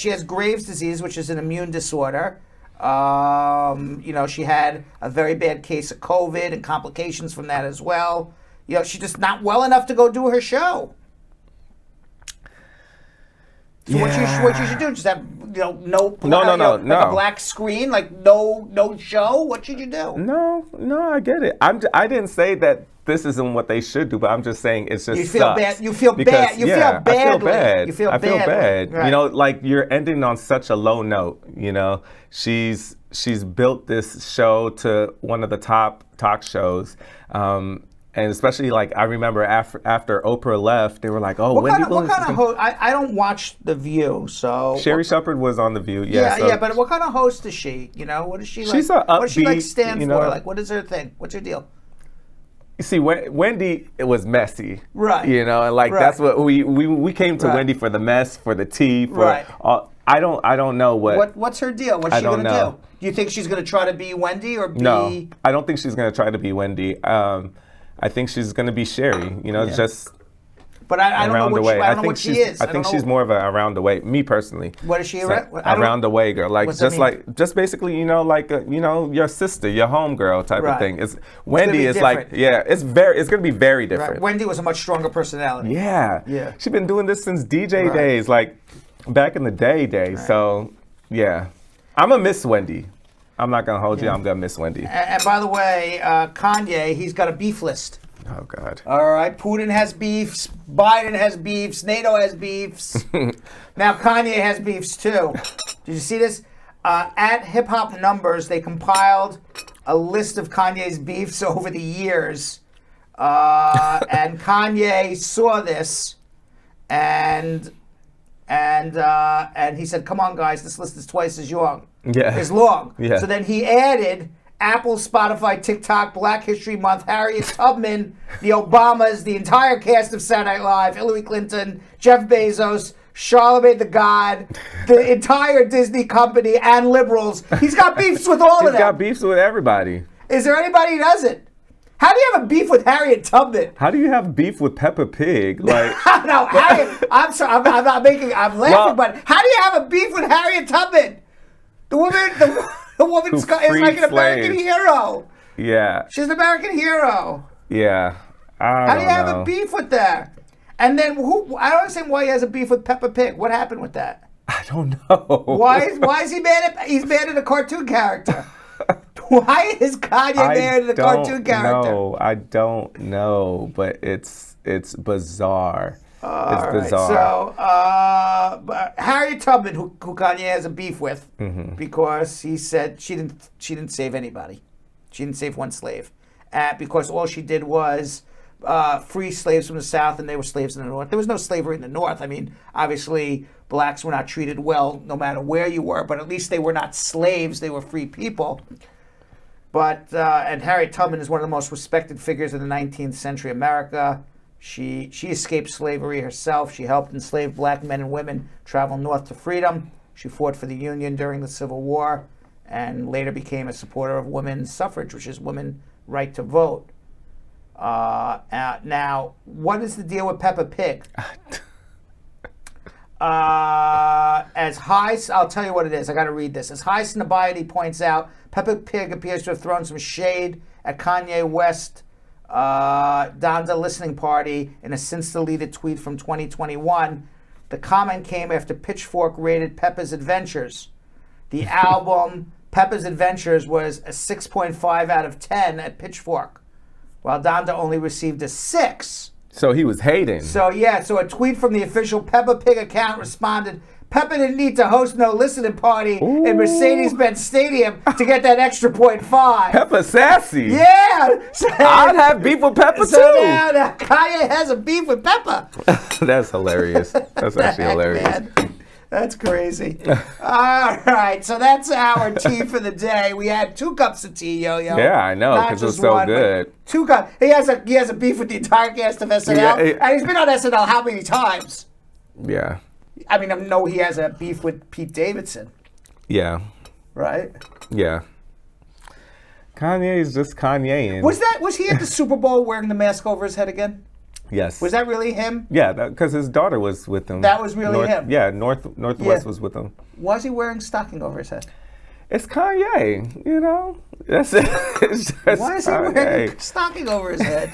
she has Graves' disease, which is an immune disorder. She had a very bad case of COVID and complications from that as well. She's just not well enough to go do her show. So what you should do? Just have no a black screen, like no show. What should you do? No, I get it. I didn't say that this isn't what they should do, but I'm just saying it's just you feel bad. You feel bad. You feel bad. I feel bad. Right. Like you're ending on such a low note. She's built this show to one of the top talk shows. And especially, like, I remember after Oprah left, they were like, "Oh, what kind of host? I don't watch The View, so Sherry Shepherd was on The View. Yeah. But what kind of host is she? What is she like? She's what does she stand for? Like, what is her thing? What's her deal? You see, Wendy, it was messy, right? And like that's what we came to Wendy for the mess, for the tea, for all. I don't know what's her deal. What's she gonna do? Do you think she's gonna try to be Wendy or be? No, I don't think she's gonna try to be Wendy. I think she's going to be Sherry, just... But I don't know Around the what way. she, I don't know what she is. I think she's more of a around the way. Me personally. What is she? Around the way girl. Like What's that mean? just basically, like your sister, your homegirl type of thing. Wendy is different. it's gonna be very different. Right. Wendy was a much stronger personality. Yeah. She's been doing this since DJ days, like back in the day. Right. So yeah, I'm gonna miss Wendy. I'm not gonna hold you. I'm gonna miss Wendy. And by the way, Kanye, he's got a beef list. Oh God. All right, Putin has beefs, Biden has beefs, NATO has beefs. Now Kanye has beefs too. Did you see this? At Hip Hop Numbers, they compiled a list of Kanye's beefs over the years, and Kanye saw this, and he said, "Come on, guys, this list is twice as long." Yeah. As long. Yeah. So then he added Apple, Spotify, TikTok, Black History Month, Harriet Tubman, the Obamas, the entire cast of Saturday Night Live, Hillary Clinton, Jeff Bezos, Charlamagne the God, the entire Disney company, and liberals. He's got beefs with all of them. He's got beefs with everybody. Is there anybody who doesn't? How do you have a beef with Harriet Tubman? How do you have beef with Peppa Pig? Like, no, Harriet. I'm sorry. I'm laughing, Well, but how do you have a beef with Harriet Tubman? The woman is like an American hero. Yeah. She's an American hero. Yeah. How do you have a beef with that? And then I don't understand why he has a beef with Peppa Pig. What happened with that? I don't know. Why is he mad at? He's mad at a cartoon character. Why is Kanye mad at a cartoon character? No, I don't know, but it's bizarre. It's bizarre. So, but Harriet Tubman, who Kanye has a beef with, because he said she didn't save anybody. She didn't save one slave, because all she did was free slaves from the South, and they were slaves in the North. There was no slavery in the North. I mean, obviously, blacks were not treated well no matter where you were, but at least they were not slaves. They were free people. But and Harriet Tubman is one of the most respected figures in the 19th century America. She escaped slavery herself. She helped enslaved black men and women travel north to freedom. She fought for the Union during the Civil War and later became a supporter of women's suffrage, which is women's right to vote. Now, what is the deal with Peppa Pig? I'll tell you what it is. I got to read this. As High Snobiety points out, Peppa Pig appears to have thrown some shade at Kanye West Donda listening party in a since-deleted tweet from 2021. The comment came after Pitchfork rated Peppa's Adventures. The album Peppa's Adventures was a 6.5 out of 10 at Pitchfork, while Donda only received a 6. So he was hating. So a tweet from the official Peppa Pig account responded, Peppa didn't need to host no listening party in Mercedes-Benz Stadium to get that extra 0.5. Peppa sassy. Yeah. I'd have beef with Peppa too. So now Kanye has a beef with Peppa. That's hilarious. That's actually hilarious. Man. That's crazy. All right, so that's our tea for the day. We had 2 cups of tea, Yo-Yo. Yeah, I know, because it was so good. 2 cups. He has a beef with the entire cast of SNL, and he's been on SNL how many times? Yeah. I mean, I know he has a beef with Pete Davidson. Yeah. Right? Yeah. Kanye is just Kanye. Was he at the Super Bowl wearing the mask over his head again? Yes. Was that really him? Yeah, because his daughter was with him. That was really him? Yeah, Northwest was with him. Was he wearing stocking over his head? It's Kanye, you know? That's it. Why is he wearing stocking over his head?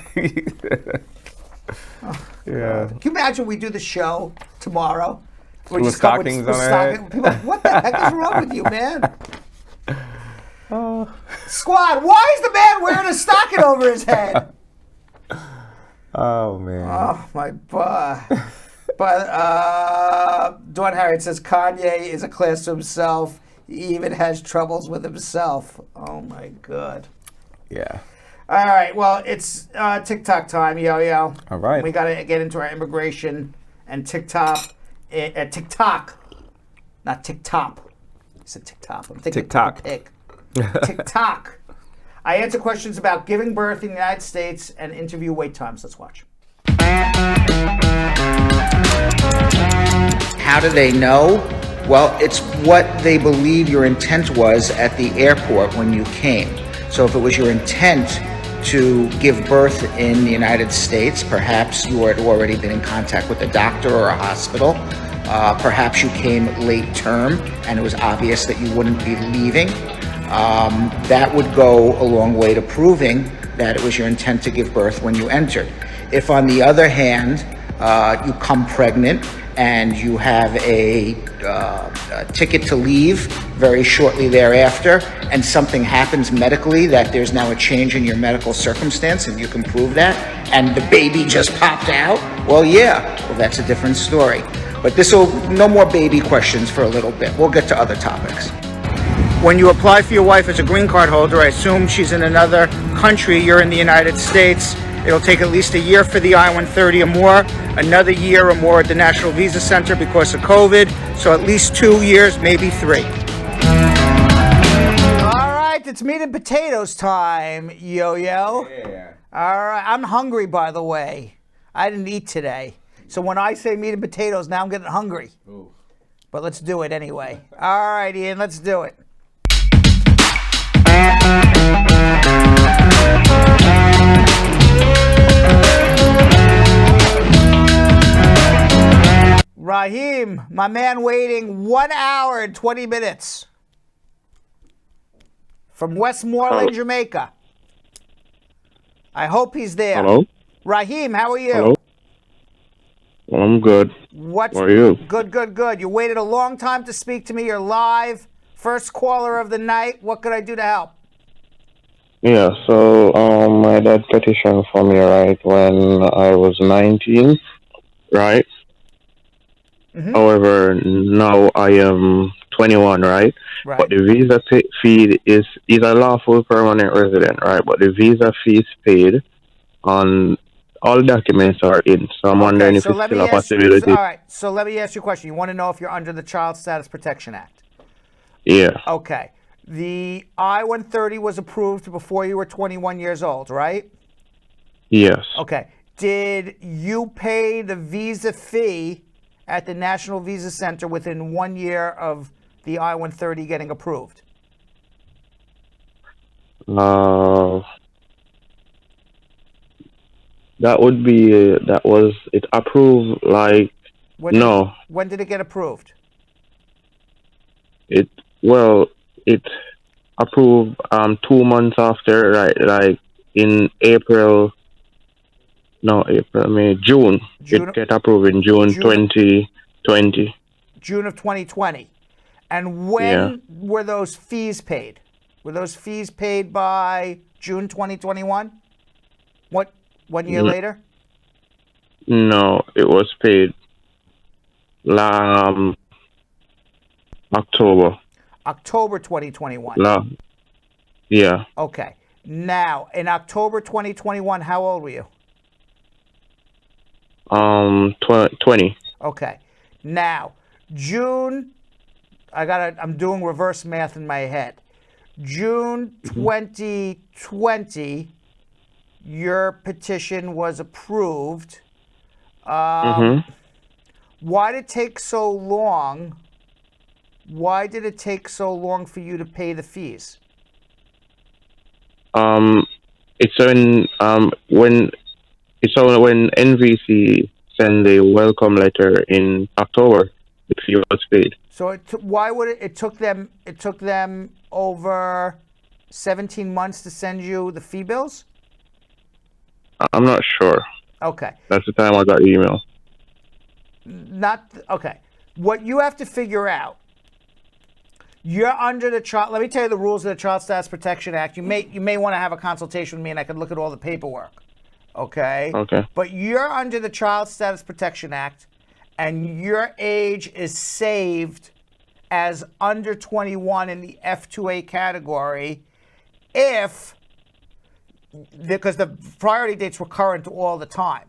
Yeah. Can you imagine we do the show tomorrow? With stockings on our head? People are like, what the heck is wrong with you, man? Squad, why is the man wearing a stocking over his head? Oh, man. Oh, my God. But Dawn Harriet says Kanye is a class to himself. He even has troubles with himself. Oh, my God. Yeah. All right. Well, it's TikTok time, Yo-Yo. All right. We got to get into our immigration and TikTok. TikTok. Not TikTok. I said TikTok. I'm thinking TikTok. TikTok. I answer questions about giving birth in the United States and interview wait times. Let's watch. How do they know? Well, it's what they believe your intent was at the airport when you came. So if it was your intent to give birth in the United States. Perhaps you had already been in contact with a doctor or a hospital. Perhaps you came late term and it was obvious that you wouldn't be leaving. That would go a long way to proving that it was your intent to give birth when you entered. If, on the other hand, you come pregnant and you have a ticket to leave very shortly thereafter, and something happens medically that there's now a change in your medical circumstance and you can prove that, and the baby just popped out, well, that's a different story. But no more baby questions for a little bit. We'll get to other topics. When you apply for your wife as a green card holder, I assume she's in another country, you're in the United States. It'll take at least a year for the I-130 or more, another year or more at the National Visa Center because of COVID, so at least 2 years, maybe 3. All right, it's meat and potatoes time, Yo-Yo. Yeah. All right, I'm hungry, by the way. I didn't eat today. So when I say meat and potatoes, now I'm getting hungry. Ooh. But let's do it anyway. All right, Ian, let's do it. Raheem, my man, waiting 1 hour and 20 minutes from Westmoreland, Jamaica. I hope he's there. Hello? Raheem, how are you? Hello? I'm good. How are you? Good. You waited a long time to speak to me. You're live. First caller of the night. What could I do to help? Yeah, so my dad petitioned for me, right, when I was 19, right? Mm-hmm. However, now I am 21, right? But the visa fee is a lawful permanent resident, right? But the visa fee is paid on all documents are in. So I'm wondering if it's still a possibility. All right, so let me ask you a question. You want to know if you're under the Child Status Protection Act? Yeah. Okay. The I-130 was approved before you were 21 years old, right? Yes. Okay. Did you pay the visa fee at the National Visa Center within 1 year of the I-130 getting approved? That was it approved like no. When did it get approved? It approved 2 months after, right? Like in June. It get approved in June 2020. June of 2020. And when were those fees paid? Were those fees paid by June 2021? What, 1 year later? No, it was paid October. October 2021. Yeah. Okay. Now, in October 2021, how old were you? 20. Okay. Now, June, I'm doing reverse math in my head. June 2020, your petition was approved. Why did it take so long? Why did it take so long for you to pay the fees? It's when NVC send a welcome letter in October, the fee was paid. So it took them over 17 months to send you the fee bills? I'm not sure. Okay. That's the time I got the email. Okay. What you have to figure out, you're under the child. Let me tell you the rules of the Child Status Protection Act. You may want to have a consultation with me, and I could look at all the paperwork. Okay. Okay. But you're under the Child Status Protection Act, and your age is saved as under 21 in the F2A category, because the priority dates were current all the time.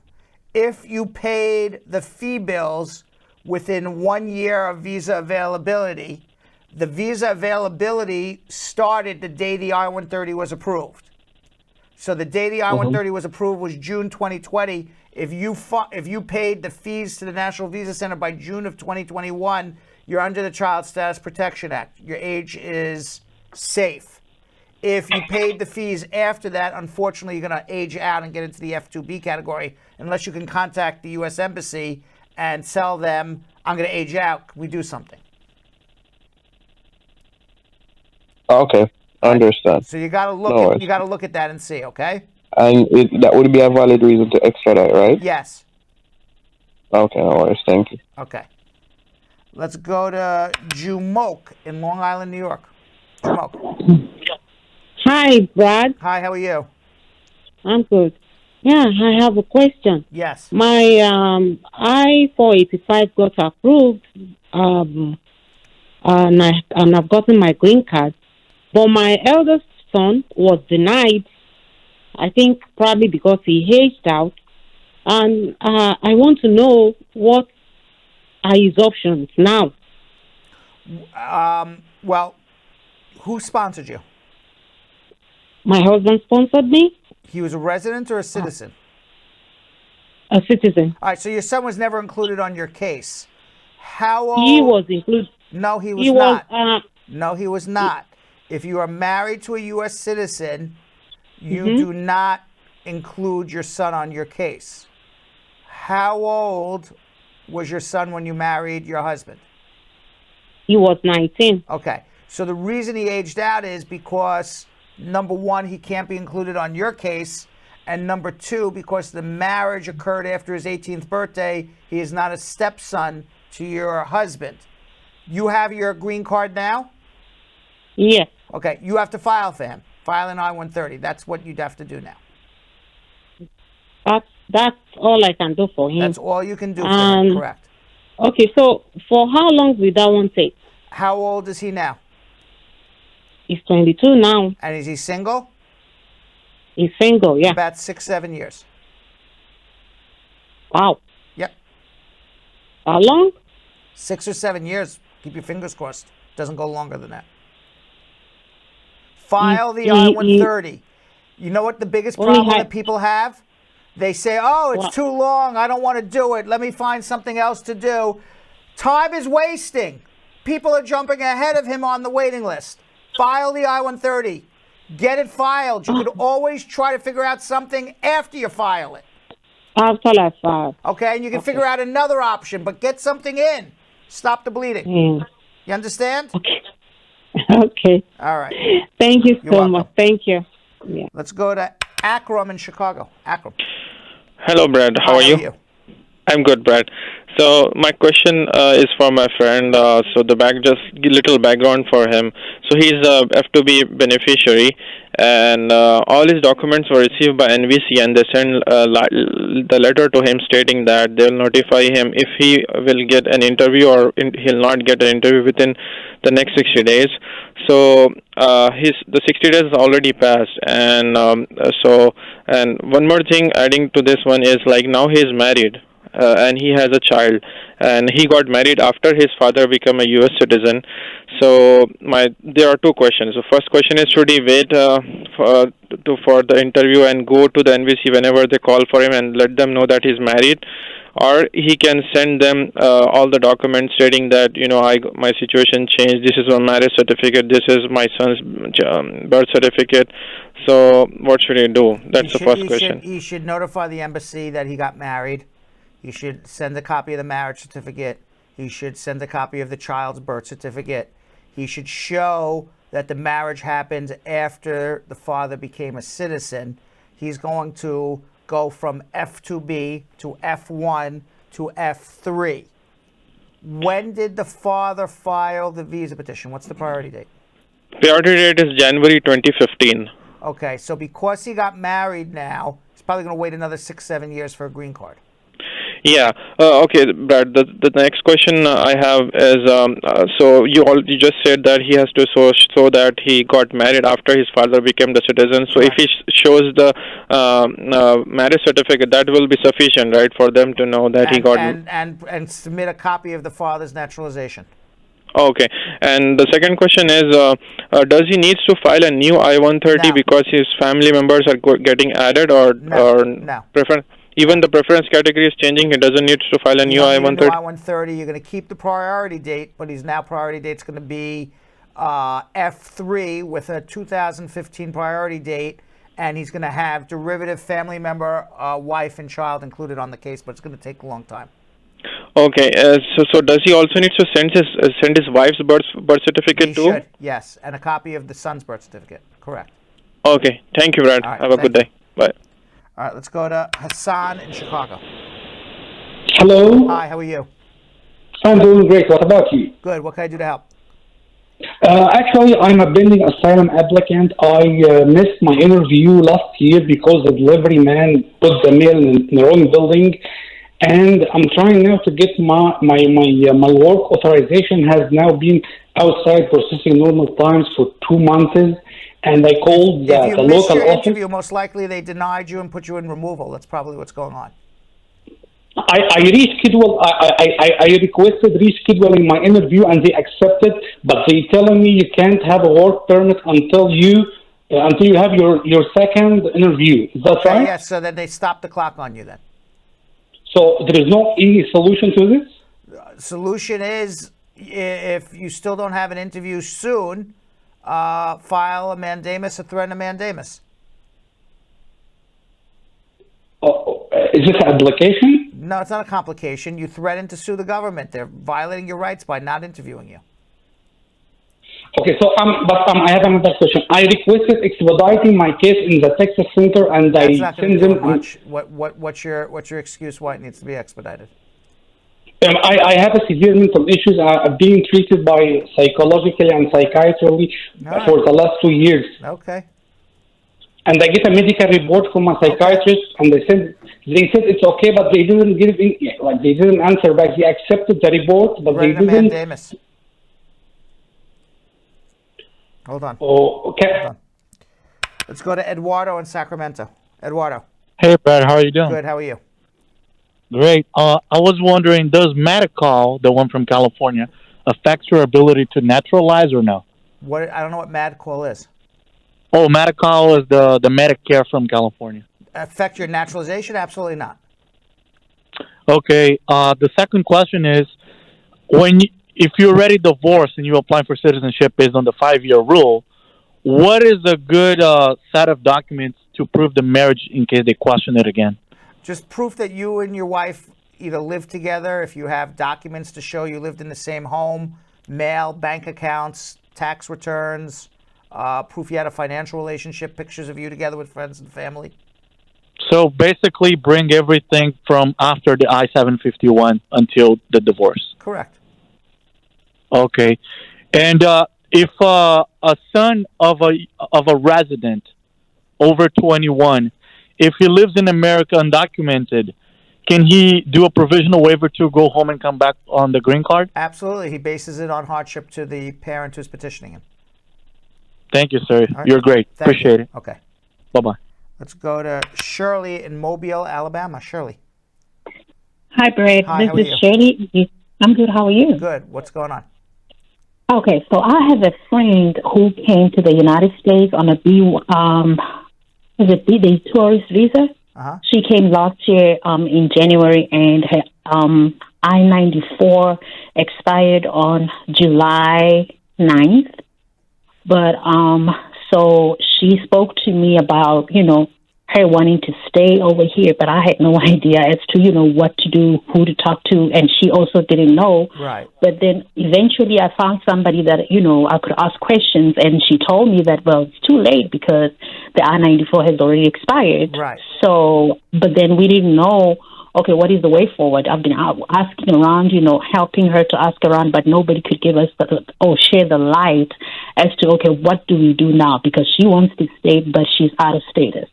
If you paid the fee bills within 1 year of visa availability, the visa availability started the day the I-130 was approved. So the day the I-130 was approved was June 2020. If you paid the fees to the National Visa Center by June of 2021, you're under the Child Status Protection Act. Your age is safe. If you paid the fees after that, unfortunately, you're going to age out and get into the F2B category unless you can contact the U.S. Embassy and tell them, I'm going to age out. Can we do something? Okay, I understand. So you got to look. No You got to look at that and see. Okay. And that would be a valid reason to extradite, right? Yes. Okay, no worries. Thank you. Okay. Let's go to Jumoke in Long Island, New York. Jumoke. Hi, Brad. Hi, how are you? I'm good. Yeah, I have a question. Yes. My I-485 got approved, and I've gotten my green card, but my eldest son was denied. I think probably because he aged out, and I want to know what are his options now. Well, who sponsored you? My husband sponsored me, He was a resident or a citizen? a citizen. All right, so your son was never included on your case. How old? He was included. No, he was He was. not. No, he was not. If you are married to a U.S. citizen, you do not include your son on your case. How old was your son when you married your husband? He was 19. Okay, so the reason he aged out is because, number one, he can't be included on your case, and number two, because the marriage occurred after his 18th birthday, he is not a stepson to your husband. You have your green card now? Yes. Okay, you have to file for him. File an I-130. That's what you'd have to do now. That's all I can do for him. That's all you can do for him, correct. Okay, so for how long will that one take? How old is he now? He's 22 now. And is he single? He's single, yeah. About 6-7 years. Wow. Yep. How long? 6 or 7 years. Keep your fingers crossed. Doesn't go longer than that. File the I-130. You know what the biggest problem that people have? They say, oh, it's too long. I don't want to do it. Let me find something else to do. Time is wasting. People are jumping ahead of him on the waiting list. File the I-130. Get it filed. You could always try to figure out something after you file it. After I file. Okay, and you can figure out another option, but get something in. Stop the bleeding. You understand? Okay. Okay. All right. Thank you You're so welcome. much. Thank you. Yeah. Let's go to Akram in Chicago. Akram. Hello, Brad. How are you? I'm good, Brad. So my question is for my friend. So just little background for him. So he's a F2B beneficiary, and all his documents were received by NVC, and they sent the letter to him stating that they'll notify him if he will get an interview or he'll not get an interview within the next 60 days. So the 60 days has already passed, and and one more thing adding to this one is like now he's married. And he has a child, and he got married after his father became a U.S. citizen. So there are two questions. The first question is, should he wait for the interview and go to the NVC whenever they call for him and let them know that he's married, or he can send them all the documents stating that my situation changed. This is my marriage certificate. This is my son's birth certificate. So what should he do? That's the first question. He should notify the embassy that he got married. He should send a copy of the marriage certificate. He should send a copy of the child's birth certificate. He should show that the marriage happened after the father became a citizen. He's going to go from F2B to F1 to F3. When did the father file the visa petition? What's the priority date? Priority date is January 2015. Okay, so because he got married now, he's probably going to wait another 6-7 years for a green card. Yeah. Okay, Brad. The next question I have is so you just said that he has to show that he got married after his father became the citizen. So if he shows the marriage certificate, that will be sufficient, right, for them to know that he got and submit a copy of the father's naturalization. Okay. And the second question is, does he needs to file a new I-130 because his family members are getting added, or no. Even the preference category is changing. He doesn't need to file a new I-130. I-130. You're going to keep the priority date, but his now priority date's going to be F3 with a 2015 priority date, and he's going to have derivative family member, wife, and child included on the case, but it's going to take a long time. Okay. So does he also need to send his wife's birth certificate He too? should, yes, and a copy of the son's birth certificate. Correct. Okay. Thank you, Brad. All right, Have a good day. Bye. All right, let's go to Hassan in Chicago. Hello. Hi, how are you? I'm doing great. What about you? Good. What can I do to help? Actually, I'm a pending asylum applicant. I missed my interview last year because the delivery man put the mail in the wrong building, and I'm trying now to get my work authorization has now been outside processing normal times for 2 months, and I called If you the missed local your office. interview, most likely they denied you and put you in removal. That's probably what's going on. I rescheduled. I requested rescheduling my interview, and they accepted. But they telling me you can't have a work permit until you have your second interview. Is that right? Yes. So then they stopped the clock on you then. So there is no easy solution to this. Solution is, if you still don't have an interview soon, file a mandamus or threaten a mandamus. Is this an application? No, it's not a complication. You threaten to sue the government. They're violating your rights by not interviewing you. Okay, so I have another question. I requested expediting my case in the Texas Center, and That's I not going to sent do them. much. What's your excuse why it needs to be expedited? I have a severe mental issues. I'm being treated by psychologically and psychiatrically for the last 2 years. Okay. And I get a medical report from my psychiatrist, and they said it's okay, but they didn't give they didn't answer back. They accepted the report, but they didn't. Mandamus. Hold on. Oh, okay. Hold on. Let's go to Eduardo in Sacramento. Eduardo. Hey, Brad, how are you doing? Good. How are you? Great. I was wondering, does Medical, the one from California, affect your ability to naturalize or no? What? I don't know what mad call is. Oh, Medical is the Medicare from California. Affect your naturalization? Absolutely not. Okay. The second question is, if you're already divorced and you apply for citizenship based on the 5-year rule, what is a good set of documents to prove the marriage in case they question it again? Just proof that you and your wife either live together, if you have documents to show you lived in the same home, mail, bank accounts, tax returns, proof you had a financial relationship, pictures of you together with friends and family. So basically bring everything from after the I-751 until the divorce. Correct. Okay. And if a son of a resident over 21, if he lives in America undocumented, can he do a provisional waiver to go home and come back on the green card? Absolutely. He bases it on hardship to the parent who's petitioning him. Thank you, sir. Right. You're great. Appreciate it. Okay. Bye-bye. Let's go to Shirley in Mobile, Alabama. Shirley. Hi, Brad. Hi, how are This is you? Shirley. I'm good. How are you? Good. What's going on? Okay, so I have a friend who came to the United States on a the tourist visa. Uh-huh. She came last year in January, and her I-94 expired on July 9th. But so she spoke to me about, her wanting to stay over here, but I had no idea as to, what to do, who to talk to, and she also didn't know. Right. But then eventually I found somebody that, I could ask questions, and she told me that, well, it's too late because the I-94 has already expired. Right. So, but then we didn't know, okay, what is the way forward? I've been asking around, helping her to ask around, but nobody could give us share the light as to, okay, what do we do now? Because she wants to stay, but she's out of status.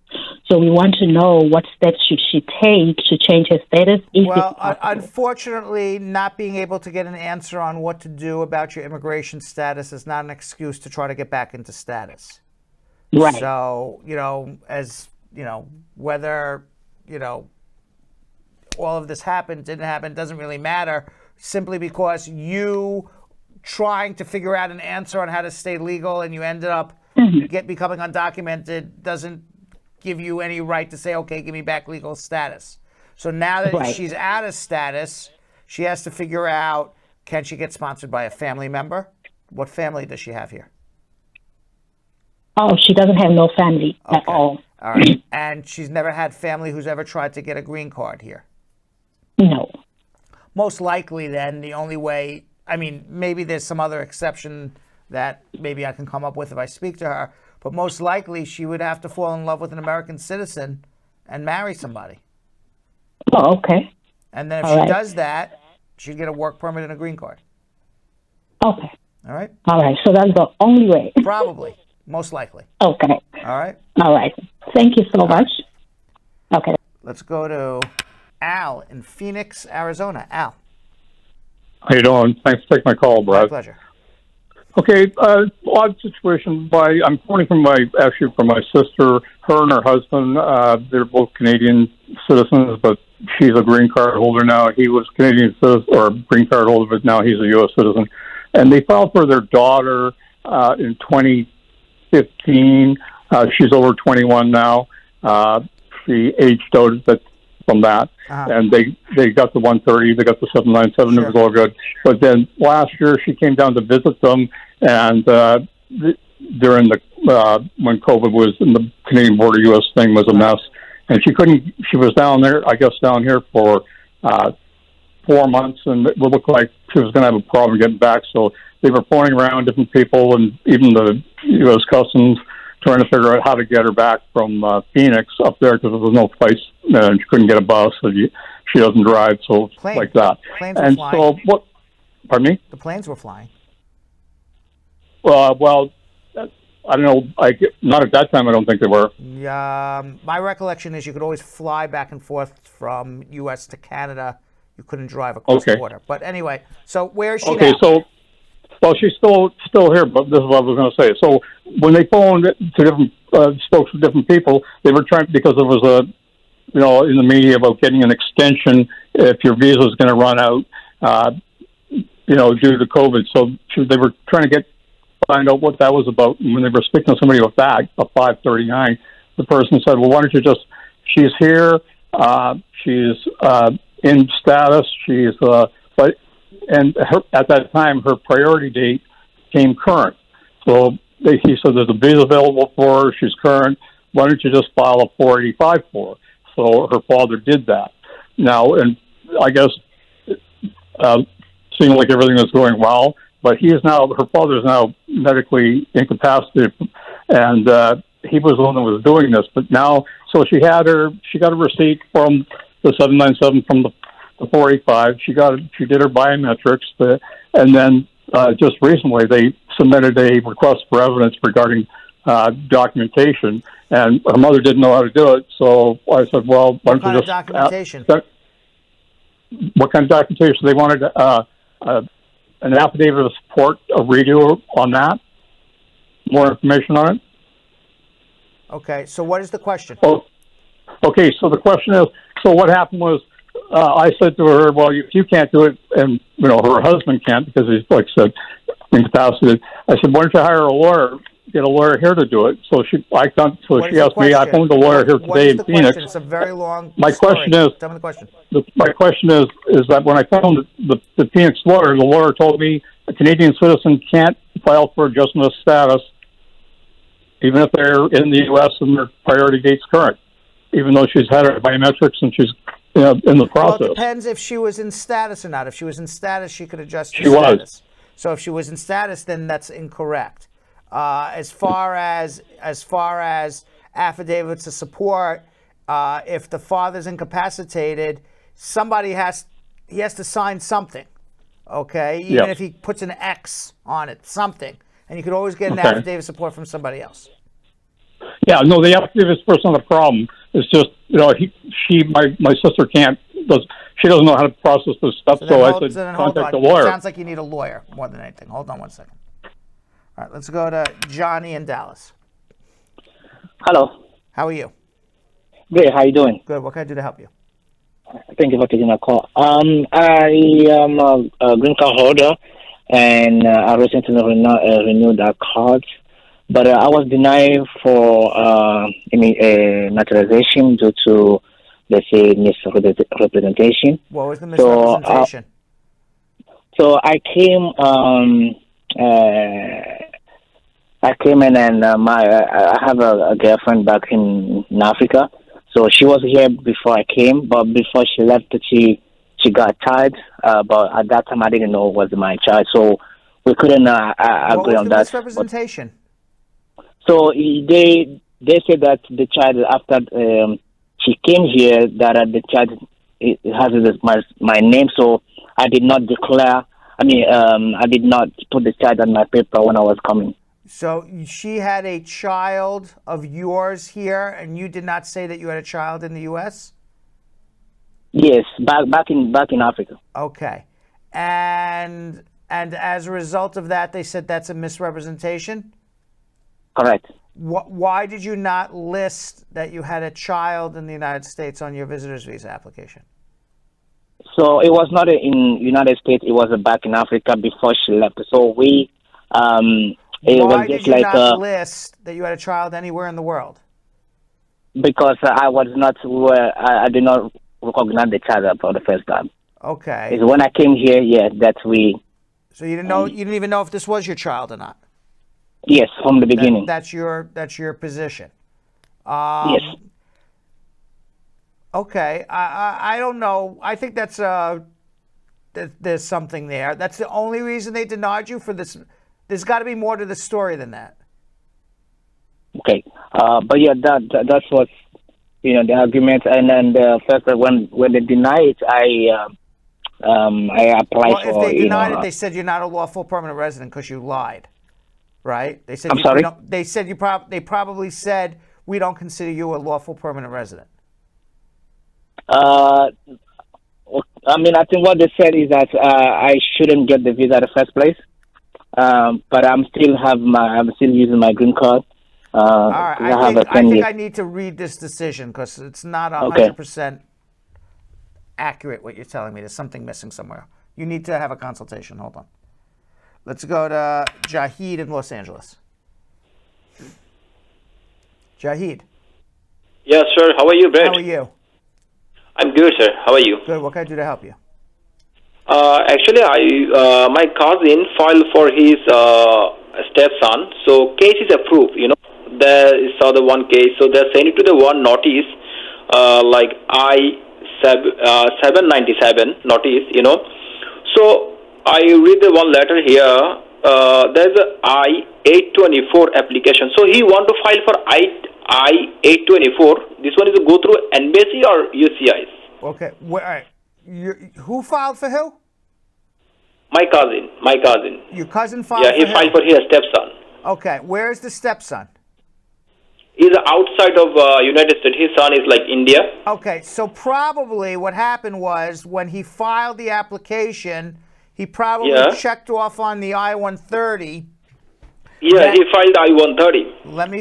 So we want to know what steps should she take to change her status. Well, unfortunately, not being able to get an answer on what to do about your immigration status is not an excuse to try to get back into status. Right. So, whether, all of this happened, didn't happen, doesn't really matter, simply because you trying to figure out an answer on how to stay legal and you ended up becoming undocumented doesn't give you any right to say, okay, give me back legal status. So now that she's out of status, she has to figure out, can she get sponsored by a family member? What family does she have here? Oh, she doesn't have no family at all. All right. And she's never had family who's ever tried to get a green card here? No. Most likely, then, the only way, I mean, maybe there's some other exception that maybe I can come up with if I speak to her, but most likely she would have to fall in love with an American citizen and marry somebody. Oh, okay. And then if All she right. does that, she'd get a work permit and a green card. Okay. All right? All right. So that's the only way. Probably. Most likely. Okay. All right? All right. Thank you so much. Okay. Let's go to Al in Phoenix, Arizona. Al. How you doing? Thanks for taking my call, Brad. My pleasure. Okay, odd situation. I'm phoning from my sister. Her and her husband, they're both Canadian citizens, but she's a green card holder now. He was Canadian citizen or green card holder, but now he's a U.S. citizen. And they filed for their daughter in 2015. She's over 21 now. She aged out from that, and they got the 130, they got the 797. Sure. It was all good. But then last year she came down to visit them, and during the when COVID was in the Canadian border U.S. thing was a mess, and she couldn't. She was down there, I guess, down here for 4 months, and it would look like she was going to have a problem getting back. So they were phoning around different people, and even the U.S. Customs, trying to figure out how to get her back from Phoenix up there because there was no place, and she couldn't get a bus. So she doesn't drive, so like that. Planes and were so flying. what? Pardon me? The planes were flying. Well, I don't know. Not at that time. I don't think they were. My recollection is you could always fly back and forth from U.S. to Canada. You couldn't drive across the border. But anyway, so where is she now? So. Well, she's still here, but this is what I was going to say. So when they phoned to different, spoke to different people, they were trying, because there was in the media about getting an extension if your visa is going to run out, due to COVID. So they were trying to find out what that was about. And when they were speaking to somebody about that, a 539, the person said, well, why don't you she's here, she's in status, she's, and at that time, her priority date came current. So he said, there's a visa available for her. She's current. Why don't you just file a 485 for her? So her father did that. Now, and I guess seemed like everything was going well, but her father is now medically incapacitated, and he was the one that was doing this. But now, so she got a receipt from the 797 from the 485. She did her biometrics, and then just recently they submitted a request for evidence regarding documentation, and her mother didn't know how to do it. So I said, well, why don't you just documentation? What kind of documentation? They wanted an affidavit of support, a redo on that, more information on it. Okay, so what is the question? Oh, okay, so the question is, so what happened was, I said to her, well, if you can't do it, and her husband can't because he's, like I said, incapacitated. I said, why don't you hire a lawyer, get a lawyer here to do it? So she asked me. I phoned the lawyer here today in Phoenix. It's a very long. My question is. Tell me the question. My question is that when I phoned the Phoenix lawyer, the lawyer told me a Canadian citizen can't file for adjustment of status, even if they're in the U.S. and their priority date's current, even though she's had her biometrics and she's in the process. Well, it depends if she was in status or not. If she was in status, she could adjust her status. Was. So if she was in status, then that's incorrect. As far as affidavits of support, if the father's incapacitated, he has to sign something. Okay, even if he puts an X on it, something, and you could always get an affidavit of support from somebody else. Yeah, no, the affidavit is not a problem. It's just my sister she doesn't know how to process this stuff. So I said contact the lawyer. It sounds like you need a lawyer more than anything. Hold on one second. All right, let's go to Johnny in Dallas. Hello. How are you? Great. How are you doing? Good. What can I do to help you? Thank you for taking my call. I am a green card holder, and I recently renewed that card. But I was denied for naturalization due to, let's say, misrepresentation. What was the misrepresentation? So I came came in, and I have a girlfriend back in Africa. So she was here before I came, but before she left, she got tired. But at that time, I didn't know it was my child, so we couldn't agree on that. What was the misrepresentation? So they said that the child, after she came here, that the child has my name, so I did not declare. I did not put the child on my paper when I was coming. So she had a child of yours here, and you did not say that you had a child in the U.S.? Yes, back in Africa. Okay. And as a result of that, they said that's a misrepresentation? Correct. Why did you not list that you had a child in the United States on your visitor's visa application? So it was not in United States. It was back in Africa before she left. So we, it Why was did just you like not list that you had a child anywhere in the world? because I was not, I did not recognize the child for the first time. Okay. It's when I came here, that we. So you didn't know, you didn't even know if this was your child or not. Yes, from the beginning. That's your position. Yes. Okay, I don't know. I think that's there's something there. That's the only reason they denied you for this. There's got to be more to the story than that. Okay, but yeah, that's what the argument. And then first when they deny it, I applied well, for. If they denied it, they said you're not a lawful permanent resident because you lied, right? They said I'm sorry? They said they probably said we don't consider you a lawful permanent resident. I think what they said is that I shouldn't get the visa in the first place, but I'm still using my green card. All right, I think I need to read this decision because it's not 100% accurate what you're telling me. There's something missing somewhere. You need to have a consultation. Hold on. Let's go to Jahid in Los Angeles. Jahid. Yes, sir. How are you, Brett? How are you? I'm good, sir. How are you? Good. What can I do to help you? Actually, my cousin filed for his stepson. So case is approved. There is the one case. So they're sending to the one notice, like I-797 notice. So I read the one letter here. There's a I-824 application. So he want to file for I-824. This one is to go through embassy or UCIS? Okay. Who filed for who? My cousin. Your cousin filed for him? Yeah, he filed for his stepson. Okay. Where is the stepson? He's outside of United States. His son is like India. Okay. So probably what happened was when he filed the application, he probably checked off on the I-130. Yeah, he filed I-130. Let me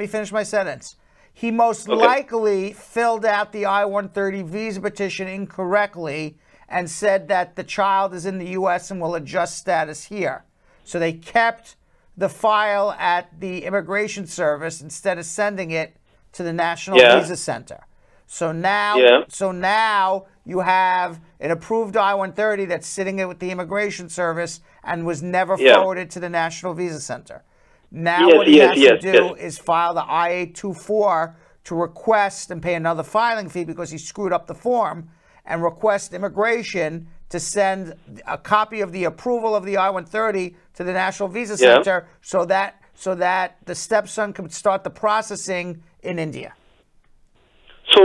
finish my sentence. He most likely filled out the I-130 visa petition incorrectly and said that the child is in the U.S. and will adjust status here. So they kept the file at the Immigration Service instead of sending it to the National Visa Center. So now you have an approved I-130 that's sitting with the Immigration Service and was never forwarded to the National Visa Center. Now what he has to do is file the I-824 to request and pay another filing fee because he screwed up the form and request immigration to send a copy of the approval of the I-130 to the National Visa Center so that the stepson can start the processing in India. So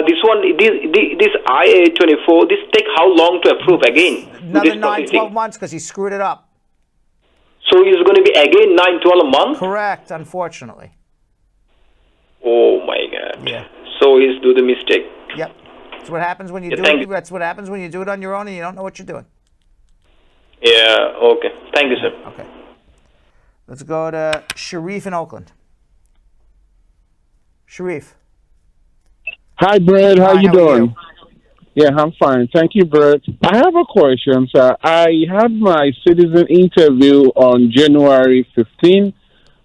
this I-824, this take how long to approve again? Another 9-12 months because he screwed it up. So it's going to be again 9-12 months? Correct, unfortunately. Oh my God. Yeah. So he's do the mistake. Yep. That's what happens when you do it. That's what happens when you do it on your own and you don't know what you're doing. Yeah, okay. Thank you, sir. Okay. Let's go to Sharif in Oakland. Sharif. Hi, Brett. How you doing? Yeah, I'm fine. Thank you, Brett. I have a question, sir. I had my citizen interview on January 15,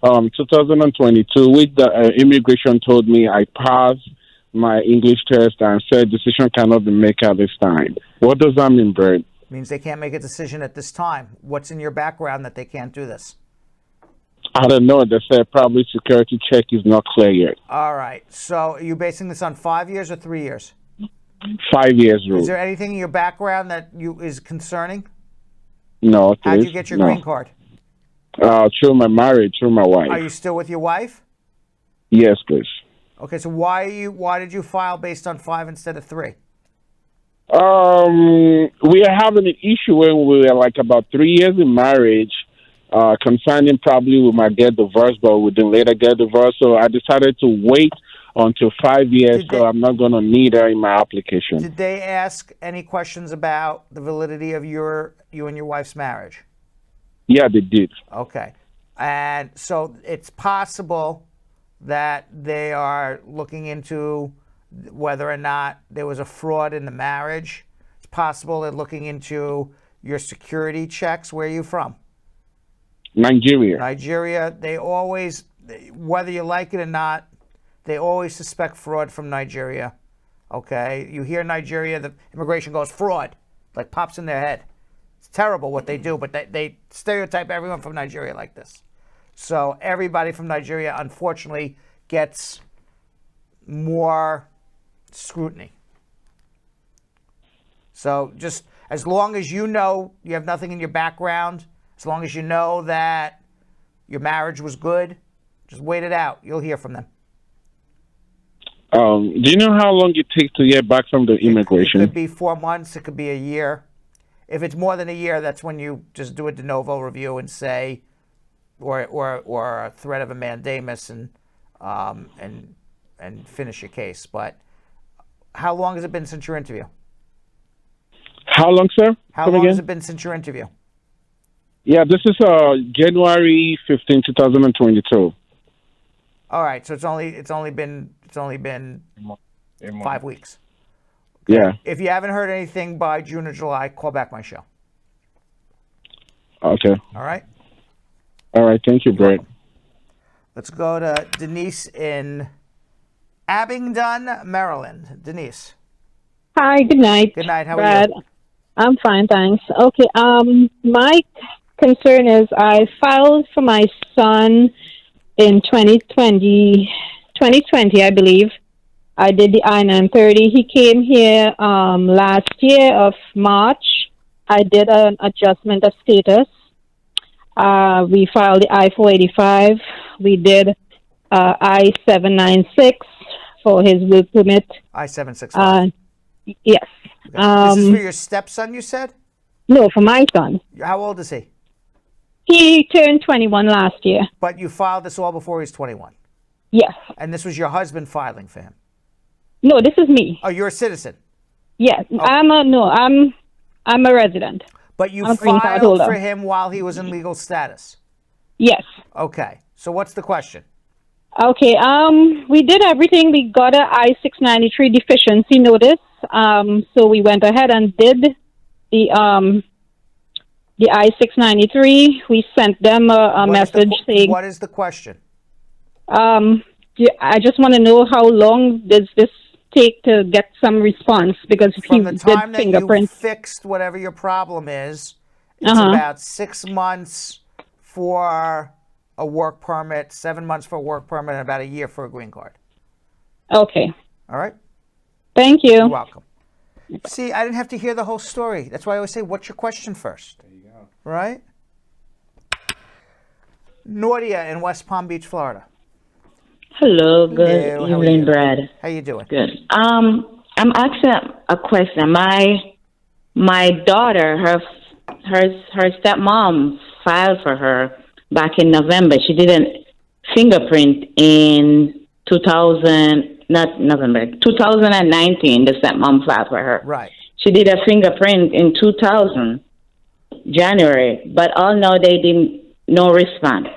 2022, which the immigration told me I passed my English test and said decision cannot be made at this time. What does that mean, Brett? Means they can't make a decision at this time. What's in your background that they can't do this? I don't know. They said probably security check is not clear yet. All right. So are you basing this on 5 years or 3 years? 5 years rule. Is there anything in your background that is concerning? No, How'd please. you get your No. green card? Through my marriage, through my wife. Are you still with your wife? Yes, please. Okay, so why did you file based on 5 instead of 3? We are having an issue when we were like about 3 years in marriage, concerning probably we might get divorced, but we didn't later get divorced. So I decided to wait until 5 years, so I'm not going to need her in my application. Did they ask any questions about the validity of you and your wife's marriage? Yeah, they did. Okay. And so it's possible that they are looking into whether or not there was a fraud in the marriage. It's possible they're looking into your security checks. Where are you from? Nigeria. Nigeria. They always, whether you like it or not, they always suspect fraud from Nigeria. Okay? You hear Nigeria, the immigration goes, fraud. Like pops in their head. It's terrible what they do, but they stereotype everyone from Nigeria like this. So everybody from Nigeria, unfortunately, gets more scrutiny. So just as long as you know you have nothing in your background, as long as you know that your marriage was good, just wait it out. You'll hear from them. Do you know how long it takes to get back from the immigration? It could be 4 months. It could be a year. If it's more than a year, that's when you just do a de novo review and say, or a threat of a mandamus and finish your case. But how long has it been since your interview? How long, sir? How Come long again? has it been since your interview? Yeah, this is January 15, 2022. All right, so it's only been 5 weeks. Yeah. If you haven't heard anything by June or July, call back my show. Okay. All right. All right. Thank you, Brett. Let's go to Denise in Abingdon, Maryland. Denise. Hi, good night. Good night. How Brad. are you? I'm fine, thanks. Okay, my concern is I filed for my son in 2020, I believe. I did the I-930. He came here last year of March. I did an adjustment of status. We filed the I-485. We did I-796 for his work permit. I-765. Yes. This is for your stepson, you said? No, for my son. How old is he? He turned 21 last year. But you filed this all before he was 21? Yes. And this was your husband filing for him? No, this is me. Oh, you're a citizen? Yes. Oh. I'm a resident. But you I'm a green card filed holder. for him while he was in legal status? Yes. Okay. So what's the question? Okay. We did everything. We got a I-693 deficiency notice. So we went ahead and did the I-693. We sent them a message saying. What is the question? I just want to know how long does this take to get some response, because if From he the time did that you fingerprints. fixed whatever your problem is, it's Uh-huh. about 6 months for a work permit, 7 months for a work permit, and about a year for a green card. Okay. All right? Thank you. You're welcome. See, I didn't have to hear the whole story. That's why I always say, what's your question first? There you go. Right? Nordia in West Palm Beach, Florida. Hello, good Hello, how are evening, you? Brad. How you doing? Good. I'm asking a question. My daughter, her stepmom filed for her back in November. She did a fingerprint in 2019. The stepmom filed for her. Right. She did a fingerprint in 2000 January, but all now they didn't no response.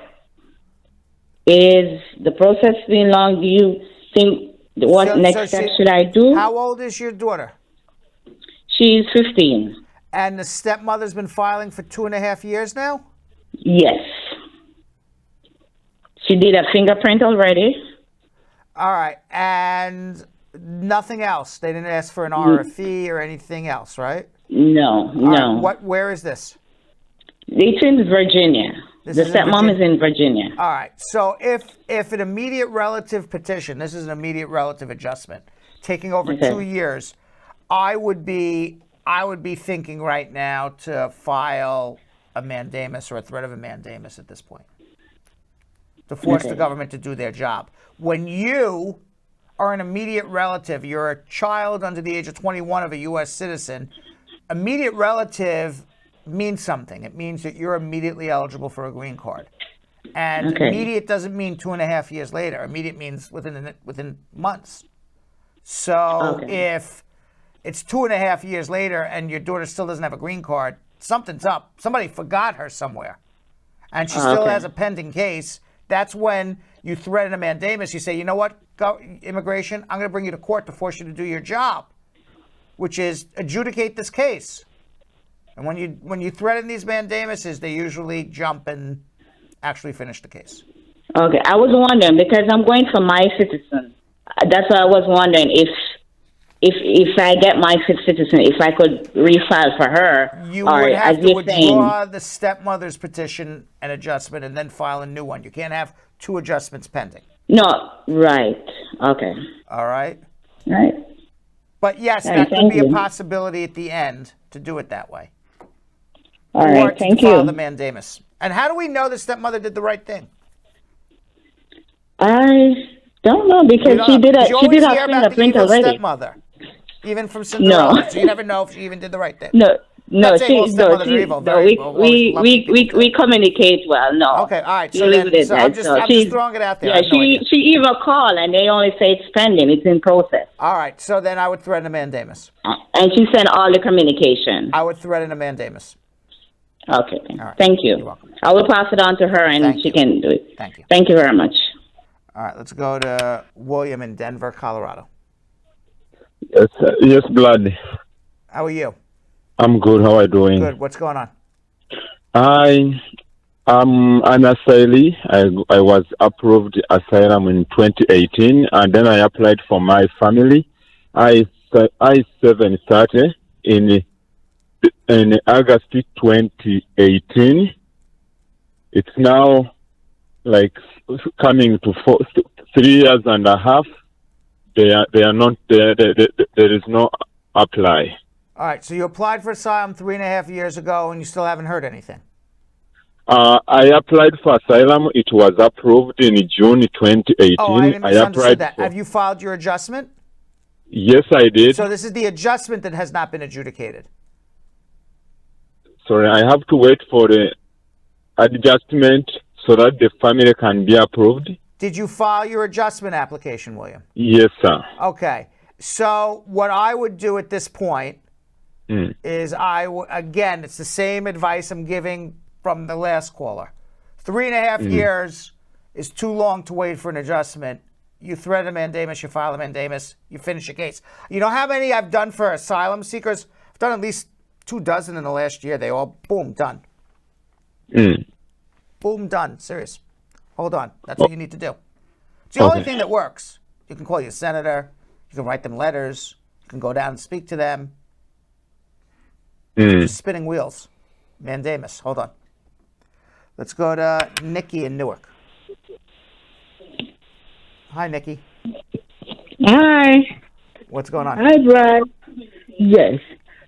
Is the process being long? Do you think what next step should I do? How old is your daughter? She's 15. And the stepmother's been filing for 2.5 years now? Yes. She did a fingerprint already. All right. And nothing else? They didn't ask for an RFE or anything else, right? No, All no. right, where is this? It's in Virginia. The stepmom is in Virginia. All right. So if an immediate relative petition, this is an immediate relative adjustment, taking over 2 years, I would be thinking right now to file a mandamus or a threat of a mandamus at this point to force the government to do their job. When you are an immediate relative, you're a child under the age of 21 of a U.S. citizen, immediate relative means something. It means that you're immediately eligible for a green card. And immediate doesn't mean 2.5 years later. Immediate means within months. So if it's 2.5 years later and your daughter still doesn't have a green card, something's up. Somebody forgot her somewhere. And she still has a pending case. That's when you threaten a mandamus. You say, you know what, immigration, I'm going to bring you to court to force you to do your job, which is adjudicate this case. And when you threaten these mandamuses, they usually jump and actually finish the case. Okay, I was wondering because I'm going for my citizen. That's why I was wondering if I get my citizen, if I could refile for her. You would have to withdraw the stepmother's petition and adjustment and then file a new one. You can't have 2 adjustments pending. No, right. Okay. All right? Right. But yes, that could be a possibility at the end to do it that way. All right, thank you. File the mandamus. And how do we know the stepmother did the right thing? I don't know because she did her fingerprint already. Stepmother, even from Cinderella. No. So you never know if she even did the right thing. No, we communicate well. No. Okay, all right. So, I'm just throwing it out there. Yeah, she even called and they only say it's pending. It's in process. All right. So then I would threaten a mandamus. And she sent all the communication. I would threaten a mandamus. Okay. Right. Thank you. You're welcome. I will pass it on to her and she can do it. Thank you. Thank you very much. All right. Let's go to William in Denver, Colorado. Yes, blood. How are you? I'm good. How are you doing? Good. What's going on? I am an asylee. I was approved asylum in 2018, and then I applied for my family. I-7 started in August 2018. It's now like coming to 3 years and a half. They are not there. There is no apply. All right. So you applied for asylum 3.5 years ago, and you still haven't heard anything. I applied for asylum. It was approved in June 2018. Oh, I misunderstood that. Have you filed your adjustment? Yes, I did. So this is the adjustment that has not been adjudicated. Sorry, I have to wait for the adjustment so that the family can be approved. Did you file your adjustment application, William? Yes, sir. Okay. So what I would do at this point is again, it's the same advice I'm giving from the last caller. 3.5 years is too long to wait for an adjustment. You threaten a mandamus, you file a mandamus, you finish your case. You know how many I've done for asylum seekers? I've done at least 24 in the last year. They all, boom, done. Boom, done. Serious. Hold on. That's what you need to do. It's the only thing that works. You can call your senator. You can write them letters. You can go down and speak to them. Just spinning wheels. Mandamus. Hold on. Let's go to Nikki in Newark. Hi, Nikki. Hi. What's going on? Hi, Brad. Yes.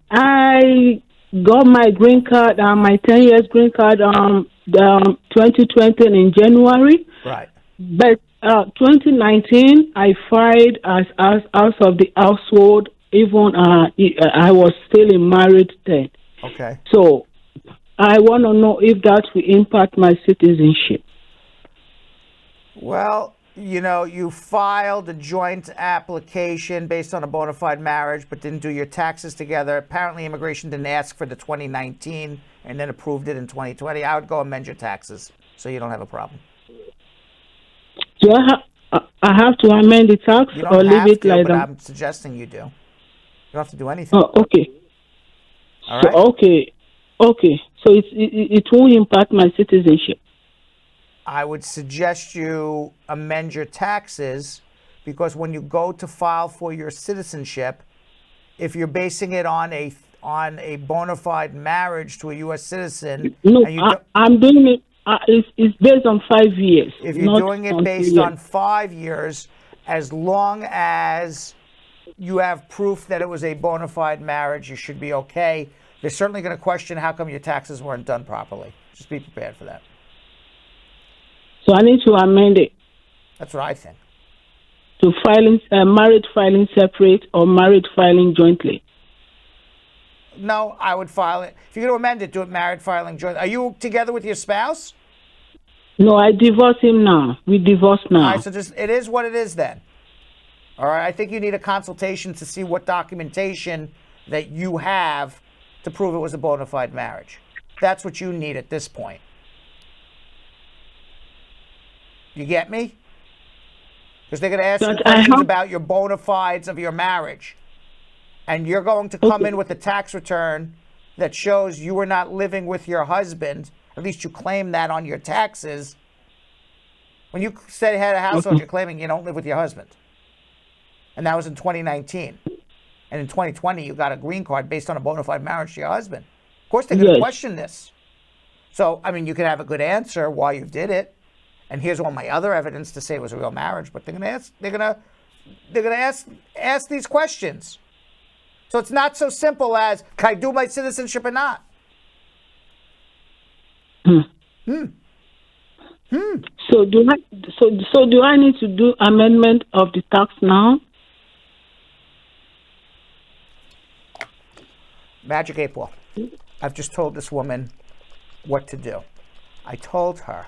I got my green card, my 10 years green card, 2020 in January. Right. But 2019, I filed as out of the household. Even I was still in married then. Okay. So I want to know if that will impact my citizenship. Well, you know, you filed a joint application based on a bona fide marriage, but didn't do your taxes together. Apparently, immigration didn't ask for the 2019 and then approved it in 2020. I would go amend your taxes so you don't have a problem. Do I have to amend the tax You don't or leave have it to, like but that? I'm suggesting you do. You don't have to do anything. Oh, okay. All So, right? okay. So it won't impact my citizenship. I would suggest you amend your taxes because when you go to file for your citizenship, if you're basing it on a bona fide marriage to a U.S. citizen, No, and you I'm doing it's based on 5 years. If you're not doing it on 2 based years. on 5 years, as long as you have proof that it was a bona fide marriage, you should be okay. They're certainly going to question how come your taxes weren't done properly. Just be prepared for that. So I need to amend it That's what I think. to married filing separate or married filing jointly. No, I would file it. If you're going to amend it, do it married filing joint. Are you together with your spouse? No, I divorced him now. We divorced now. All right, so just it is what it is then. All right, I think you need a consultation to see what documentation that you have to prove it was a bona fide marriage. That's what you need at this point. You get me? Because they're going to ask you questions about your bona fides of your marriage. And you're going to come in with a tax return that shows you were not living with your husband. At least you claim that on your taxes. When you said you had a household, you're claiming you don't live with your husband. And that was in 2019. And in 2020, you got a green card based on a bona fide marriage to your husband. Of course, they're going to question this. So, I mean, you could have a good answer why you did it. And here's all my other evidence to say it was a real marriage. But they're going to ask these questions. So it's not so simple as, can I do my citizenship or not? So do I need to do amendment of the tax now? Magic 8 Ball. I've just told this woman what to do. I told her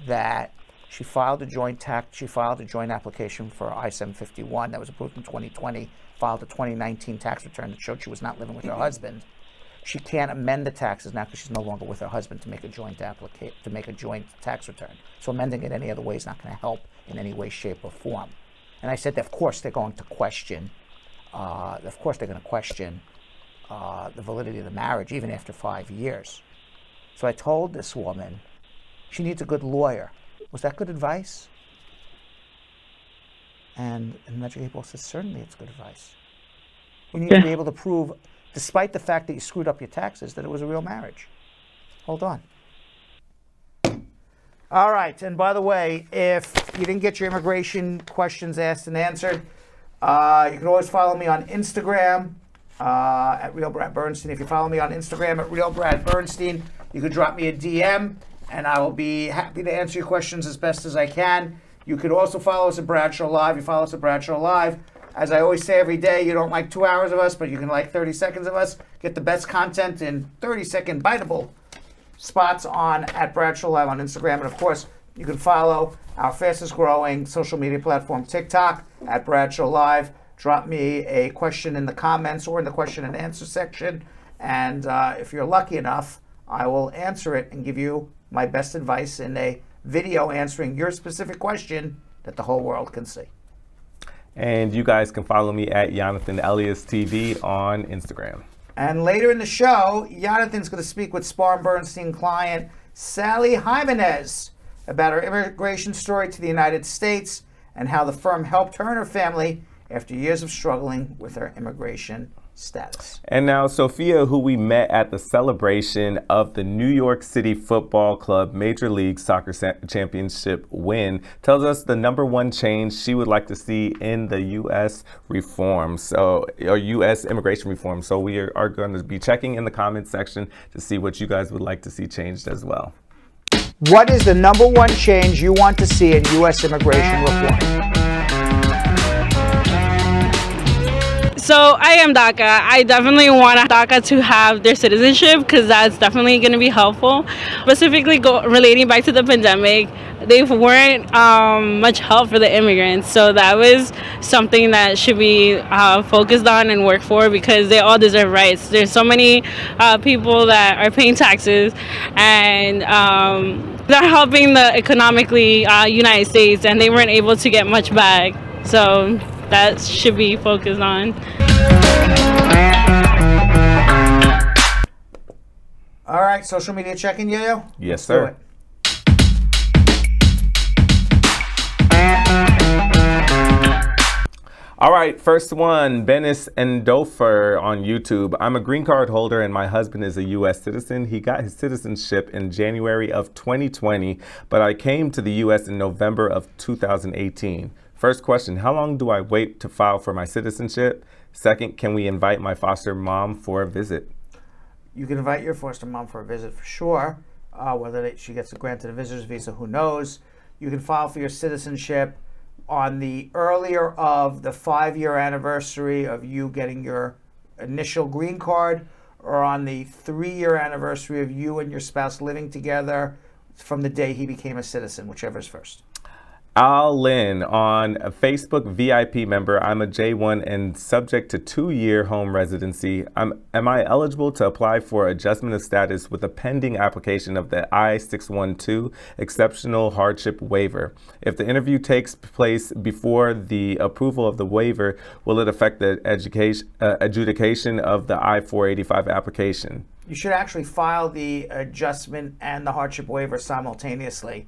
that she filed a joint application for I-751 that was approved in 2020, filed a 2019 tax return that showed she was not living with her husband. She can't amend the taxes now because she's no longer with her husband to make a joint tax return. So amending it any other way is not going to help in any way, shape, or form. And I said that of course they're going to question. The validity of the marriage even after 5 years. So I told this woman she needs a good lawyer. Was that good advice? And Magic 8 Ball says, certainly it's good advice. We need to be able to prove, despite the fact that you screwed up your taxes, that it was a real marriage. Hold on. All right, and by the way, if you didn't get your immigration questions asked and answered, you can always follow me on Instagram at Real Brad Bernstein. If you follow me on Instagram at Real Brad Bernstein, you can drop me a DM, and I will be happy to answer your questions as best as I can. You could also follow us at Bradshaw Live. You follow us at Bradshaw Live. As I always say every day, you don't like 2 hours of us, but you can like 30 seconds of us. Get the best content in 30-second biteable spots on at Bradshaw Live on Instagram. And of course, you can follow our fastest growing social media platform, TikTok, at Bradshaw Live. Drop me a question in the comments or in the question and answer section. And if you're lucky enough, I will answer it and give you my best advice in a video answering your specific question that the whole world can see. And you guys can follow me at Yonathan Elias TV on Instagram. And later in the show, Yonathan's going to speak with Spar Bernstein client Sally Jimenez about her immigration story to the United States and how the firm helped her and her family after years of struggling with her immigration status. And now Sophia, who we met at the celebration of the New York City Football Club Major League Soccer Championship win, tells us the #1 change she would like to see in the U.S. U.S. immigration reform. So we are going to be checking in the comments section to see what you guys would like to see changed as well. What is the #1 change you want to see in U.S. immigration reform? So I am DACA. I definitely want DACA to have their citizenship because that's definitely going to be helpful. Specifically relating back to the pandemic, they weren't much help for the immigrants. So that was something that should be focused on and worked for because they all deserve rights. There's so many people that are paying taxes and they're helping the economically United States and they weren't able to get much back. So that should be focused on. All right, social media check-in, Yo-Yo? Yes, sir. All right, first one, Benis Endofer on YouTube. I'm a green card holder and my husband is a U.S. citizen. He got his citizenship in January of 2020, but I came to the U.S. in November of 2018. First question, how long do I wait to file for my citizenship? Second, can we invite my foster mom for a visit? You can invite your foster mom for a visit for sure. Whether she gets granted a visitor's visa, who knows? You can file for your citizenship on the earlier of the 5-year anniversary of you getting your initial green card, or on the 3-year anniversary of you and your spouse living together from the day he became a citizen, whichever is first. Al Lin on a Facebook VIP member. I'm a J1 and subject to 2-year home residency. Am I eligible to apply for adjustment of status with a pending application of the I-612 exceptional hardship waiver? If the interview takes place before the approval of the waiver, will it affect the adjudication of the I-485 application? You should actually file the adjustment and the hardship waiver simultaneously.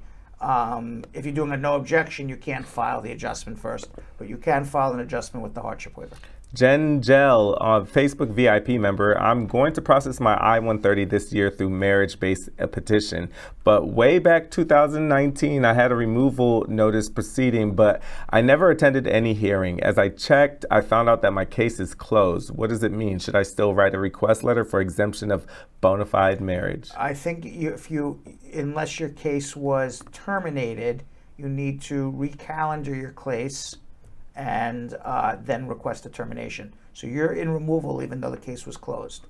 If you're doing a no objection, you can't file the adjustment first, but you can file an adjustment with the hardship waiver. Jen Gel, Facebook VIP member. I'm going to process my I-130 this year through marriage-based petition. But way back 2019, I had a removal notice proceeding, but I never attended any hearing. As I checked, I found out that my case is closed. What does it mean? Should I still write a request letter for exemption of bona fide marriage? I think unless your case was terminated, you need to recalendar your case and then request a termination. So you're in removal even though the case was closed.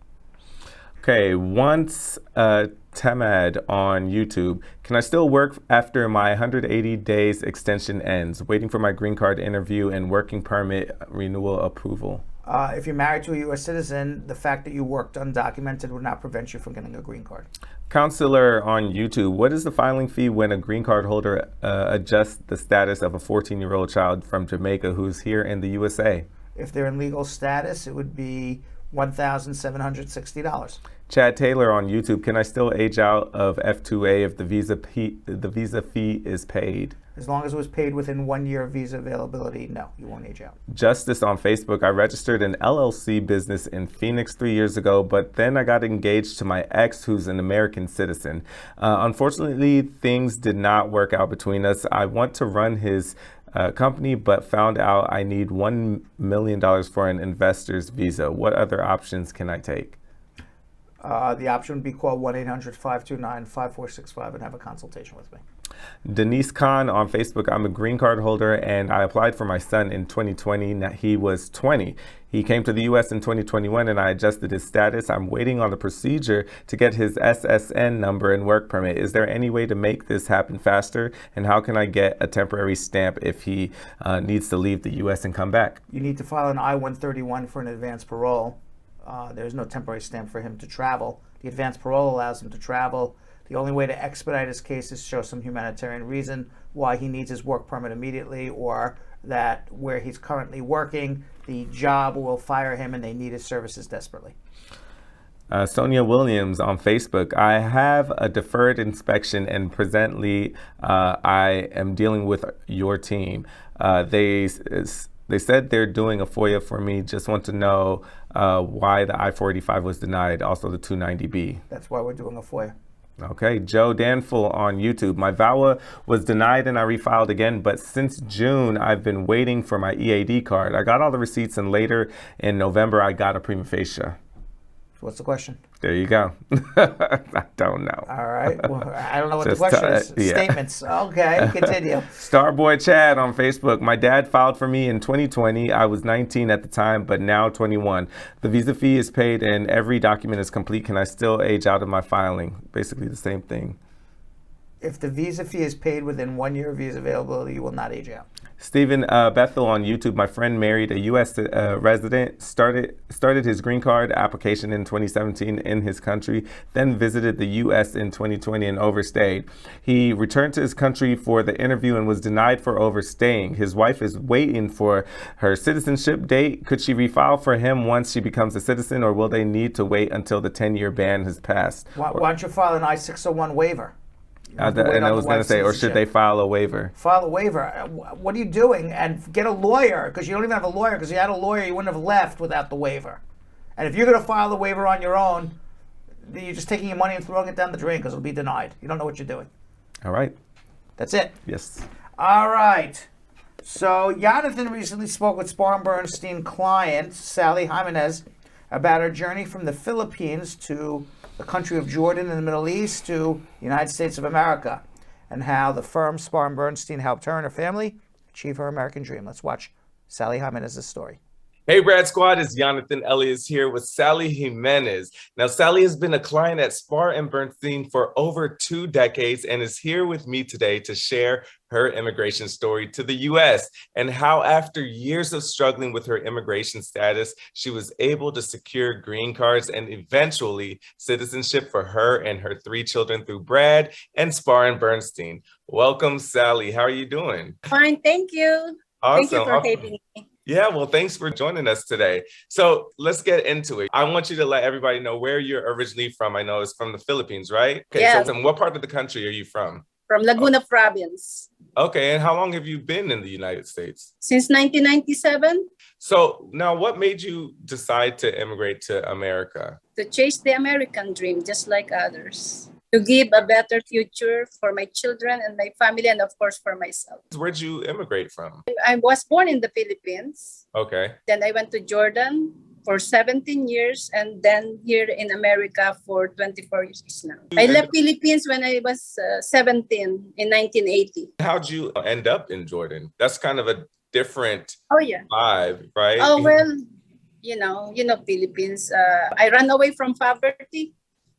Okay, once Tamad on YouTube. Can I still work after my 180 days extension ends? Waiting for my green card interview and working permit renewal approval. If you're married to a U.S. citizen, the fact that you worked undocumented would not prevent you from getting a green card. Counselor on YouTube, what is the filing fee when a green card holder adjusts the status of a 14-year-old child from Jamaica who's here in the USA? If they're in legal status, it would be $1,760. Chad Taylor on YouTube, can I still age out of F2A if the visa fee is paid? As long as it was paid within 1 year of visa availability, no, you won't age out. Justice on Facebook, I registered an LLC business in Phoenix 3 years ago, but then I got engaged to my ex who's an American citizen. Unfortunately, things did not work out between us. I want to run his company, but found out I need $1 million for an investor's visa. What other options can I take? The option would be call 1-800-529-5465 and have a consultation with me. Denise Khan on Facebook, I'm a green card holder and I applied for my son in 2020. Now he was 20. He came to the U.S. in 2021 and I adjusted his status. I'm waiting on the procedure to get his SSN number and work permit. Is there any way to make this happen faster? And how can I get a temporary stamp if he needs to leave the U.S. and come back? You need to file an I-131 for an advance parole. There's no temporary stamp for him to travel. The advance parole allows him to travel. The only way to expedite his case is show some humanitarian reason why he needs his work permit immediately, or that where he's currently working, the job will fire him and they need his services desperately. Sonia Williams on Facebook, I have a deferred inspection and presently I am dealing with your team. They said they're doing a FOIA for me. Just want to know why the I-485 was denied, also the 290B. That's why we're doing a FOIA. Okay, Joe Danful on YouTube. My VAWA was denied and I refiled again, but since June, I've been waiting for my EAD card. I got all the receipts and later in November, I got a prima facie. What's the question? There you go. I don't know. All right. Well, I don't know what the question is. Yeah. Statements. Okay, continue. Starboy Chad on Facebook. My dad filed for me in 2020. I was 19 at the time, but now 21. The visa fee is paid and every document is complete. Can I still age out of my filing? Basically the same thing. If the visa fee is paid within 1 year of visa availability, you will not age out. Stephen Bethel on YouTube. My friend married a U.S. resident, started his green card application in 2017 in his country, then visited the U.S. in 2020 and overstayed. He returned to his country for the interview and was denied for overstaying. His wife is waiting for her citizenship date. Could she refile for him once she becomes a citizen, or will they need to wait until the 10-year ban has passed? Why don't you file an I-601 waiver? have to wait and on I the was going to wife's say, or should citizenship. they file a waiver? File a waiver. What are you doing? And get a lawyer, because you don't even have a lawyer, because if you had a lawyer, you wouldn't have left without the waiver. And if you're going to file the waiver on your own, then you're just taking your money and throwing it down the drain because it'll be denied. You don't know what you're doing. All right. That's it. Yes. All right. So Yonathan recently spoke with Spar Bernstein client, Sally Jimenez, about her journey from the Philippines to the country of Jordan in the Middle East to the United States of America, and how the firm Spar Bernstein helped her and her family achieve her American dream. Let's watch Sally Jimenez's story. Hey, Brad Squad, it's Yonathan Elias here with Sally Jimenez. Now, Sally has been a client at Spar Bernstein for over 2 decades and is here with me today to share her immigration story to the U.S. and how, after years of struggling with her immigration status, she was able to secure green cards and eventually citizenship for her and her 3 children through Brad and Spar Bernstein. Welcome, Sally. How are you doing? Fine, thank you. Awesome. Thank you for having me. Yeah, well, thanks for joining us today. So let's get into it. I want you to let everybody know where you're originally from. I know it's from the Philippines, right? Okay, Yes. So what part of the country are you from? From Laguna Province. Okay, and how long have you been in the United States? Since 1997, So now what made you decide to immigrate to America? to chase the American dream just like others. To give a better future for my children and my family, and of course for myself. Where'd you immigrate from? I was born in the Philippines. Okay. Then I went to Jordan for 17 years, and then here in America for 24 years now. I left Philippines when I was 17 in 1980. How'd you end up in Jordan? That's kind of a different Oh yeah. vibe, right? Oh well, you know Philippines. I ran away from poverty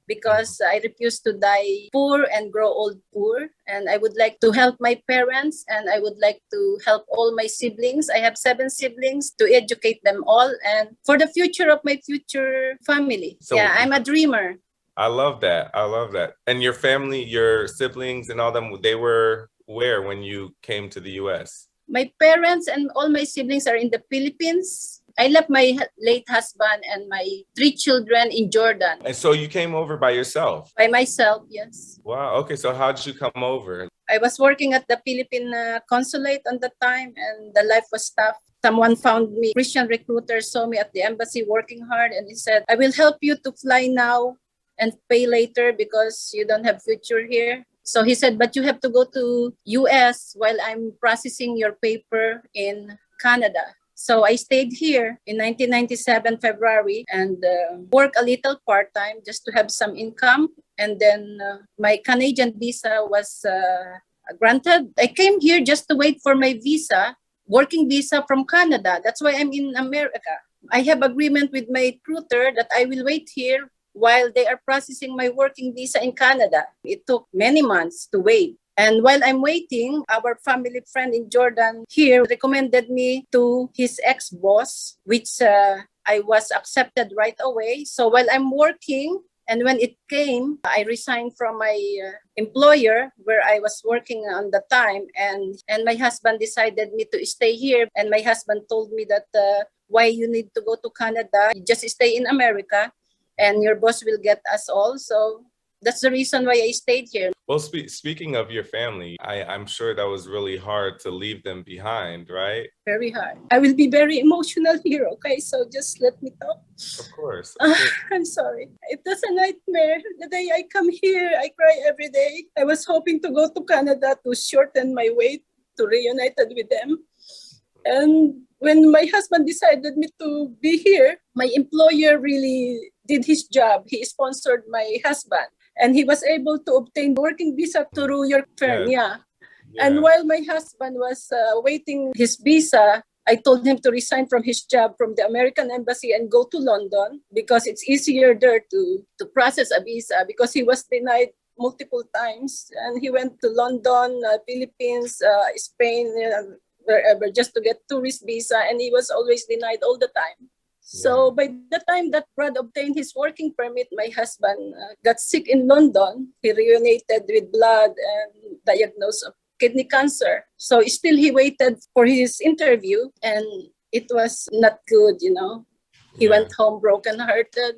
because I refused to die poor and grow old poor. And I would like to help my parents, and I would like to help all my siblings. I have 7 siblings, to educate them all and for the future of my future family. So- yeah, I'm a dreamer. I love that. I love that. And your family, your siblings and all them, they were where when you came to the US? My parents and all my siblings are in the Philippines. I left my late husband and my 3 children in Jordan. And so you came over by yourself? By myself, yes. Wow. Okay. So how did you come over? I was working at the Philippine consulate on the time, and the life was tough. Someone found me. Christian recruiter saw me at the embassy working hard, and he said, I will help you to fly now and pay later because you don't have future here. So he said, but you have to go to US while I'm processing your paper in Canada. So I stayed here in 1997 February and worked a little part-time just to have some income. And then my Canadian visa was granted. I came here just to wait for my visa, working visa from Canada. That's why I'm in America. I have agreement with my recruiter that I will wait here while they are processing my working visa in Canada. It took many months to wait. And while I'm waiting, our family friend in Jordan here recommended me to his ex-boss, which I was accepted right away. So while I'm working, and when it came, I resigned from my employer where I was working on the time. And my husband decided me to stay here. And my husband told me that why you need to go to Canada, you just stay in America and your boss will get us all. So that's the reason why I stayed here. Well, speaking of your family, I'm sure that was really hard to leave them behind, right? Very hard. I will be very emotional here, okay? So just let me talk. Of course. I'm sorry. It was a nightmare. The day I come here, I cry every day. I was hoping to go to Canada to shorten my wait, to reunited with them. And when my husband decided me to be here, my employer really did his job. He sponsored my husband. And he was able to obtain working visa through your firm, yeah. And while my husband was waiting his visa, I told him to resign from his job from the American embassy and go to London because it's easier there to process a visa because he was denied multiple times. And he went to London, Philippines, Spain, wherever, just to get tourist visa. And he was always denied all the time. So by the time that Brad obtained his working permit, my husband got sick in London. He reunited with blood and diagnosed of kidney cancer. So still he waited for his interview and it was not good, you know. He went home brokenhearted.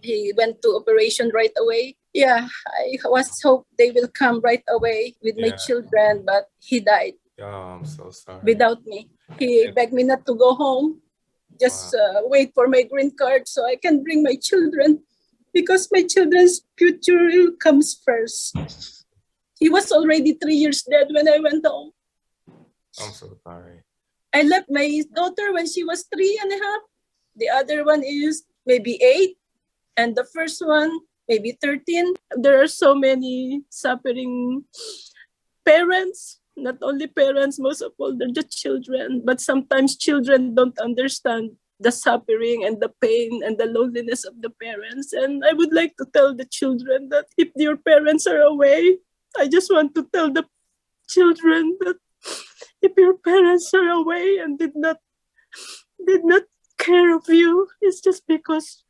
He went to operation right away. Yeah, I was hope they will come right away with my children, but he died. Oh, I'm so sorry. Without me. He begged me not to go home. Just wait for my green card so I can bring my children, because my children's future comes first. He was already 3 years dead when I went home. I'm so sorry. I left my daughter when she was 3.5. The other one is maybe 8. And the first one, maybe 13. There are so many suffering parents. Not only parents, most of all, they're the children. But sometimes children don't understand the suffering and the pain and the loneliness of the parents. And I would like to tell the children that if your parents are away, I just want to tell the children that if your parents are away and did not care of you, it's just because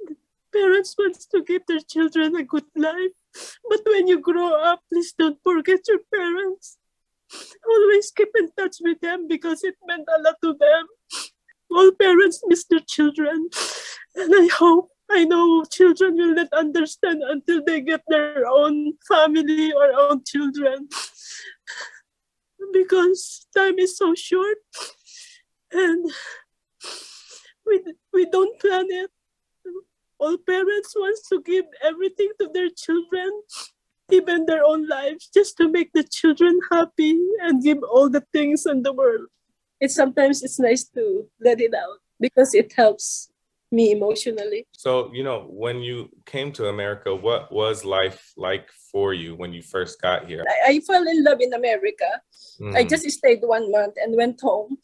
the parents wants to give their children a good life. But when you grow up, please don't forget your parents. Always keep in touch with them because it meant a lot to them. All parents miss their children. And I know children will not understand until they get their own family or own children. Because time is so short. And we don't plan it. All parents want to give everything to their children, even their own lives, just to make the children happy and give all the things in the world. Sometimes it's nice to let it out because it helps me emotionally. So, when you came to America, what was life like for you when you first got here? I fell in love in America. I just stayed 1 month and went home.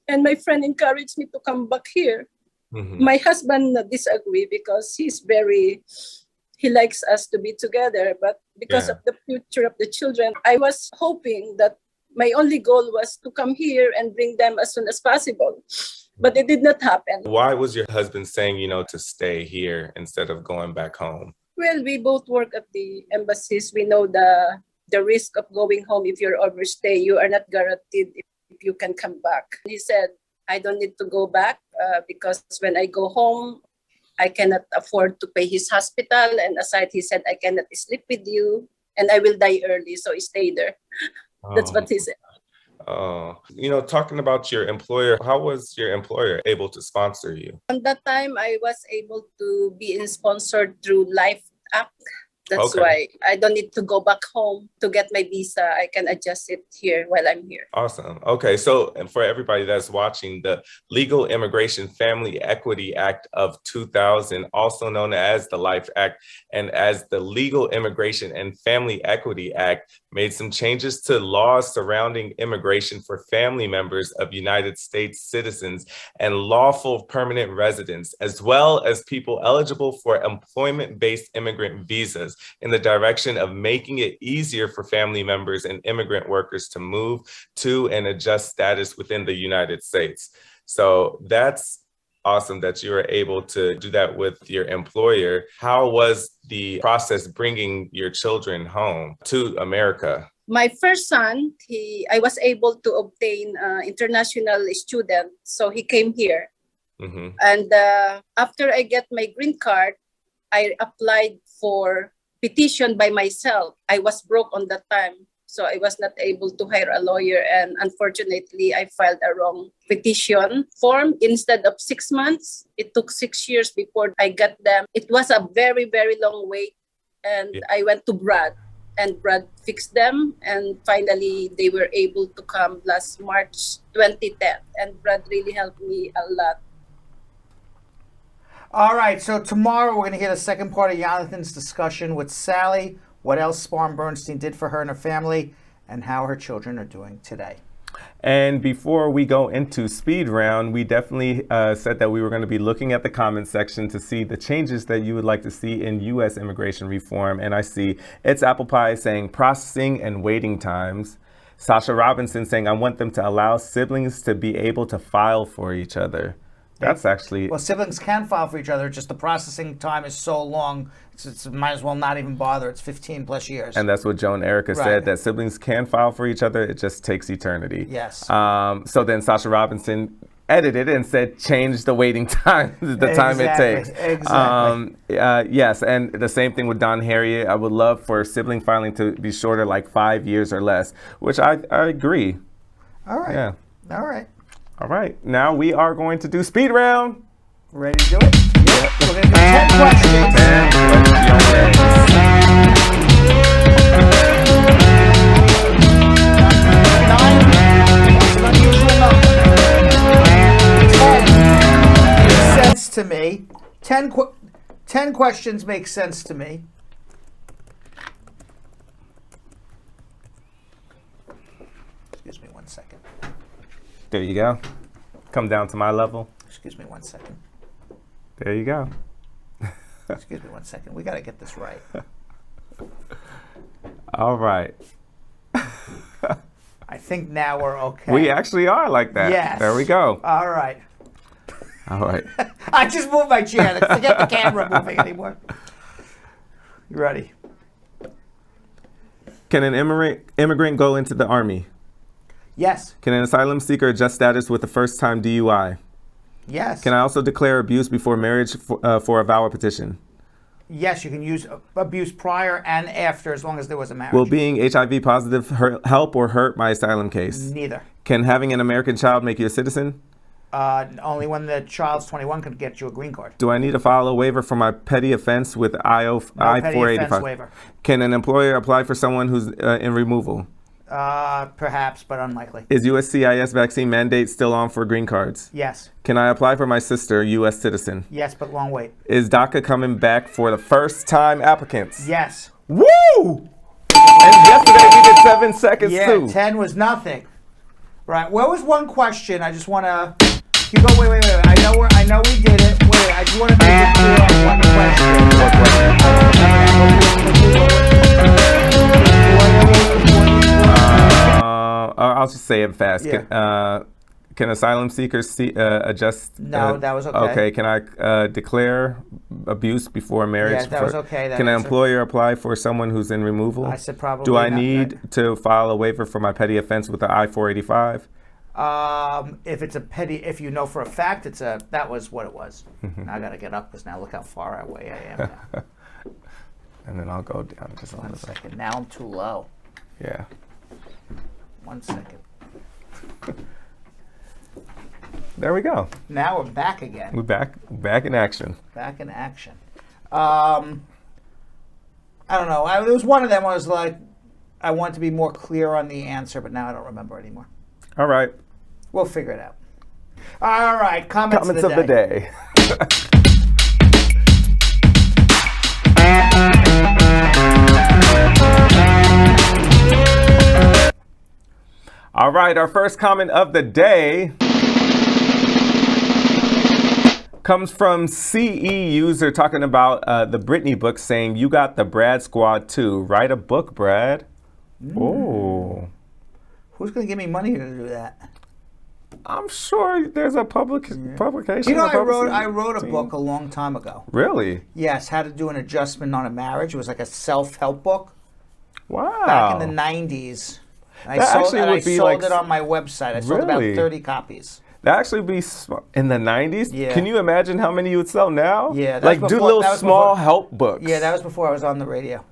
And my friend encouraged me to come back here. My husband disagreed because he likes us to be together, but because of the future of the children, I was hoping that my only goal was to come here and bring them as soon as possible, but it did not happen. Why was your husband saying, to stay here instead of going back home? Well, we both work at the embassies. We know the risk of going home. If you're overstay, you are not guaranteed if you can come back. He said, I don't need to go back because when I go home, I cannot afford to pay his hospital. And aside, he said, I cannot sleep with you and I will die early. So stay there. That's what he said. Talking about your employer, how was your employer able to sponsor you? At that time, I was able to be sponsored through Life Act. That's why I don't need to go back home to get my visa. I can adjust it here while I'm here. Awesome. Okay. So, and for everybody that's watching, the Legal Immigration Family Equity Act of 2000, also known as the Life Act and as the Legal Immigration and Family Equity Act, made some changes to laws surrounding immigration for family members of United States citizens and lawful permanent residents, as well as people eligible for employment-based immigrant visas, in the direction of making it easier for family members and immigrant workers to move to and adjust status within the United States. So that's awesome that you were able to do that with your employer. How was the process bringing your children home to America? My first son, I was able to obtain international student, so he came here. And after I get my green card, I applied for petition by myself. I was broke on that time, so I was not able to hire a lawyer. And unfortunately, I filed a wrong petition form. Instead of 6 months, it took 6 years before I got them. It was a very, very long wait. And I went to Brad, and Brad fixed them. And finally, they were able to come last March 2010. And Brad really helped me a lot. All right, so tomorrow we're going to hear the second part of Yonathan's discussion with Sally, what else Spar Bernstein did for her and her family, and how her children are doing today. And before we go into speed round, we definitely said that we were going to be looking at the comment section to see the changes that you would like to see in U.S. immigration reform. And I see It's Apple Pie saying processing and waiting times. Sasha Robinson saying, I want them to allow siblings to be able to file for each other. That's actually... Well, siblings can file for each other, just the processing time is so long, it's might as well not even bother. It's 15 plus years. And that's what Joan Erica said, that siblings can file for each other. It just takes eternity. Yes. So then Sasha Robinson edited and said change the waiting time, the time it takes. Exactly. Yes, and the same thing with Don Harriet. I would love for sibling filing to be shorter, like 5 years or less, which I agree. All right. Yeah. All right. All right. Now we are going to do speed round. Ready to do it? Yep. We're going to do 10 questions. Sense to me. 10 questions make sense to me. Excuse me 1 second. There you go. Come down to my level. Excuse me 1 second. There you go. Excuse me 1 second. We got to get this right. All right. I think now we're okay. We actually are like that. Yes. There we go. All right. All right. I just moved my chair. Forget the camera moving anymore. You ready? Can an immigrant go into the army? Yes. Can an asylum seeker adjust status with a first-time DUI? Yes. Can I also declare abuse before marriage for a VAWA petition? Yes, you can use abuse prior and after as long as there was a marriage. Will being HIV positive help or hurt my asylum case? Neither. Can having an American child make you a citizen? Only when the child's 21 can get you a green card. Do I need to file a waiver for my petty offense with I-485? Petty offense waiver. Can an employer apply for someone who's in removal? Perhaps, but unlikely. Is USCIS vaccine mandate still on for green cards? Yes. Can I apply for my sister, U.S. citizen? Yes, but long wait. Is DACA coming back for the first-time applicants? Yes. Woo! And yesterday we did 7 seconds too. 10 was nothing. Right. What was one question? I just want to. You go. Wait. I know we did it. Wait. I just want to make it clear on one question. I'll just say it fast. Yeah. Can asylum seekers adjust? No, that was okay. Okay. Can I declare abuse before marriage? Yeah, that was okay. Can an employer apply for someone who's in removal? I said probably. Do I need to file a waiver for my petty offense with the I-485? If it's a petty, if you know for a fact that was what it was. Now I got to get up because now look how far away I am now. And then I'll go down just a 1 second. Now I'm too low. Yeah. 1 second. There we go. Now we're back again. We're back in action. Back in action. I don't know. There was one of them. I was like, I want to be more clear on the answer, but now I don't remember anymore. All right. We'll figure it out. All right. Comments of the day. All right. Our first comment of the day comes from CE user talking about the Britney book, saying, "You got the Brad Squad too. Write a book, Brad." Oh. Who's going to give me money to do that? I'm sure there's a publication. You know, I wrote a book a long time ago. Really? Yes, how to do an adjustment on a marriage. It was like a self-help book. Wow. Back in the 90s. I sold it on my website. I sold about 30 copies. That actually be in the 90s? Yeah. Can you imagine how many you would sell now? Yeah. Like do little small help books. Yeah, that was before I was on the radio.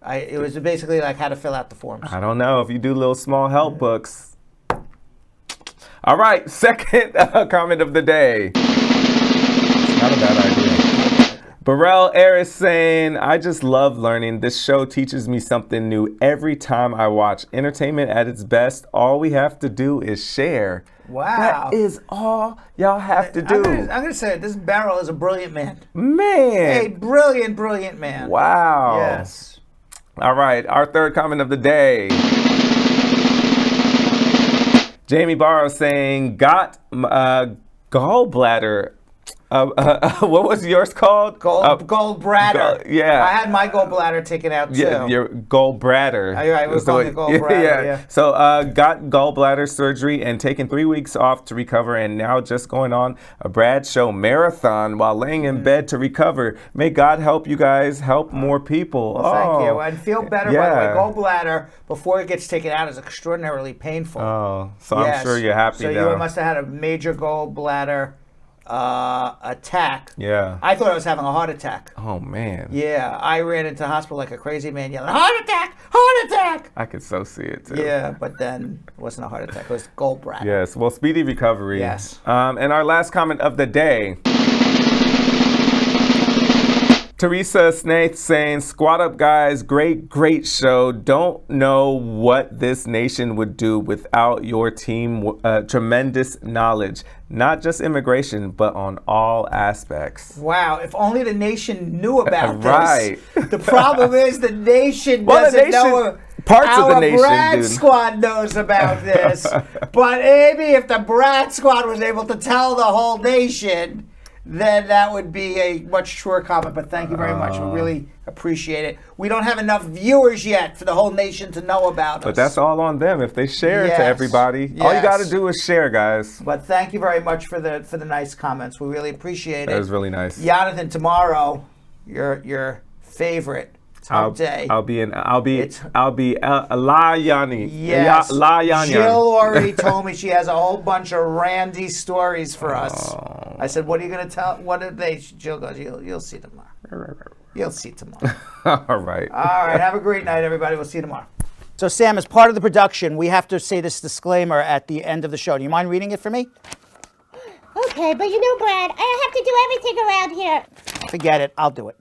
It was basically like how to fill out the forms. I don't know if you do little small help books. All right, second comment of the day. It's not a bad idea. Burrell Aris saying, "I just love learning. This show teaches me something new every time I watch. Entertainment at its best. All we have to do is share." Wow. That is all y'all have to do. I'm going to say it. This Barrel is a brilliant man. Man. A brilliant, brilliant man. Wow. Yes. All right, our third comment of the day. Jamie Barrow saying, "Got gallbladder What was yours called? Gallbladder. Yeah. I had my gallbladder taken out too. Yeah, your gallbladder. Right, we're calling it gallbladder. Yeah. So got gallbladder surgery and taking 3 weeks off to recover, and now just going on a Brad Show marathon while laying in bed to recover. May God help you guys help more people. Well, thank you. And feel better, by the way. Gallbladder, before it gets taken out, is extraordinarily painful. Oh, so I'm sure you're happy so now. You must have had a major gallbladder attack. Yeah. I thought I was having a heart attack. Oh, man. Yeah, I ran into the hospital like a crazy man yelling, heart attack, heart attack. I could so see it, too. Yeah, but then it wasn't a heart attack. It was gallbladder. Yes. Well, speedy recovery. Yes. And our last comment of the day. Teresa Snaith saying, squat up, guys. Great show. Don't know what this nation would do without your team. Tremendous knowledge, not just immigration, but on all aspects. Wow, if only the nation knew about this. Right. The problem is the nation doesn't know. Parts of the nation, Brad dude. Squad knows about this. But maybe if the Brad Squad was able to tell the whole nation, then that would be a much truer comment. But thank you very much. We really appreciate it. We don't have enough viewers yet for the whole nation to know about us. But that's all on them. If they share it to everybody, all you got to do is share, guys. But thank you very much for the nice comments. We really appreciate it. That was really nice. Yonathan, tomorrow, your favorite top day. I'll be La Yani. Yes. La Yani. Jill already told me she has a whole bunch of randy stories for us. I said, what are you going to tell? What did they? Jill goes, you'll see tomorrow. You'll see tomorrow. All right. All right. Have a great night, everybody. We'll see you tomorrow. So, Sam, as part of the production, we have to say this disclaimer at the end of the show. Do you mind reading it for me? Okay, but you know, Brad, I have to do everything around here. Forget it. I'll do it.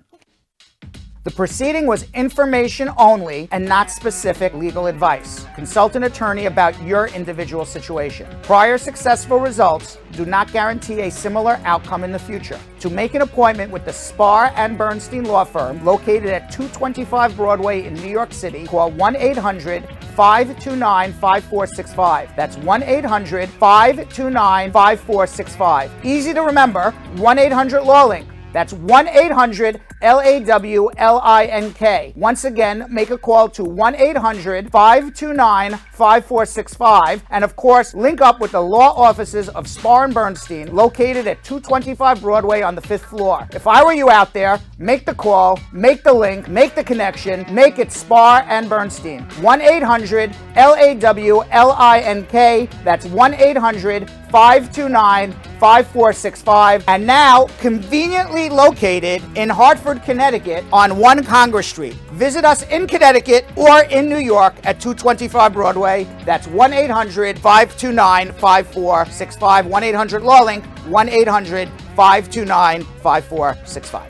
The proceeding was information only and not specific legal advice. Consult an attorney about your individual situation. Prior successful results do not guarantee a similar outcome in the future. To make an appointment with the Spar and Bernstein law firm located at 225 Broadway in New York City, call 1-800-529-5465. That's 1-800-529-5465. Easy to remember, 1-800-LAWLINK. That's 1-800-LAWLINK. Once again, make a call to 1-800-529-5465. And of course, link up with the law offices of Spar and Bernstein, located at 225 Broadway on the 5th floor. If I were you out there, make the call, make the link, make the connection, make it Spar and Bernstein. 1-800-LAWLINK. That's 1-800-529-5465. And now, conveniently located in Hartford, Connecticut on 1 Congress Street. Visit us in Connecticut or in New York at 225 Broadway. That's 1-800-529-5465. 1-800-LAWLINK. 1-800-529-5465.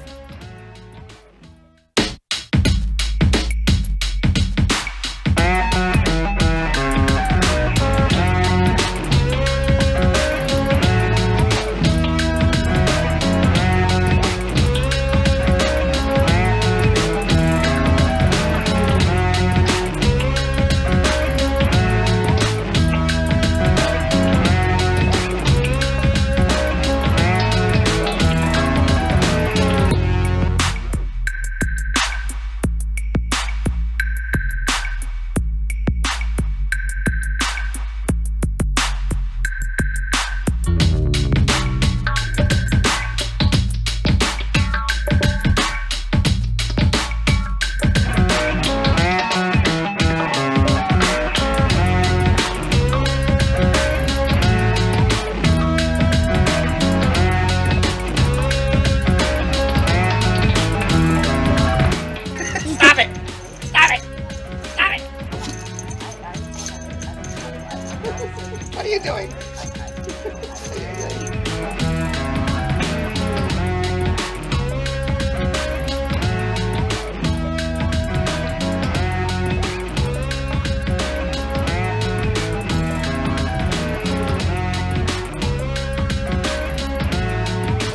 What are you doing?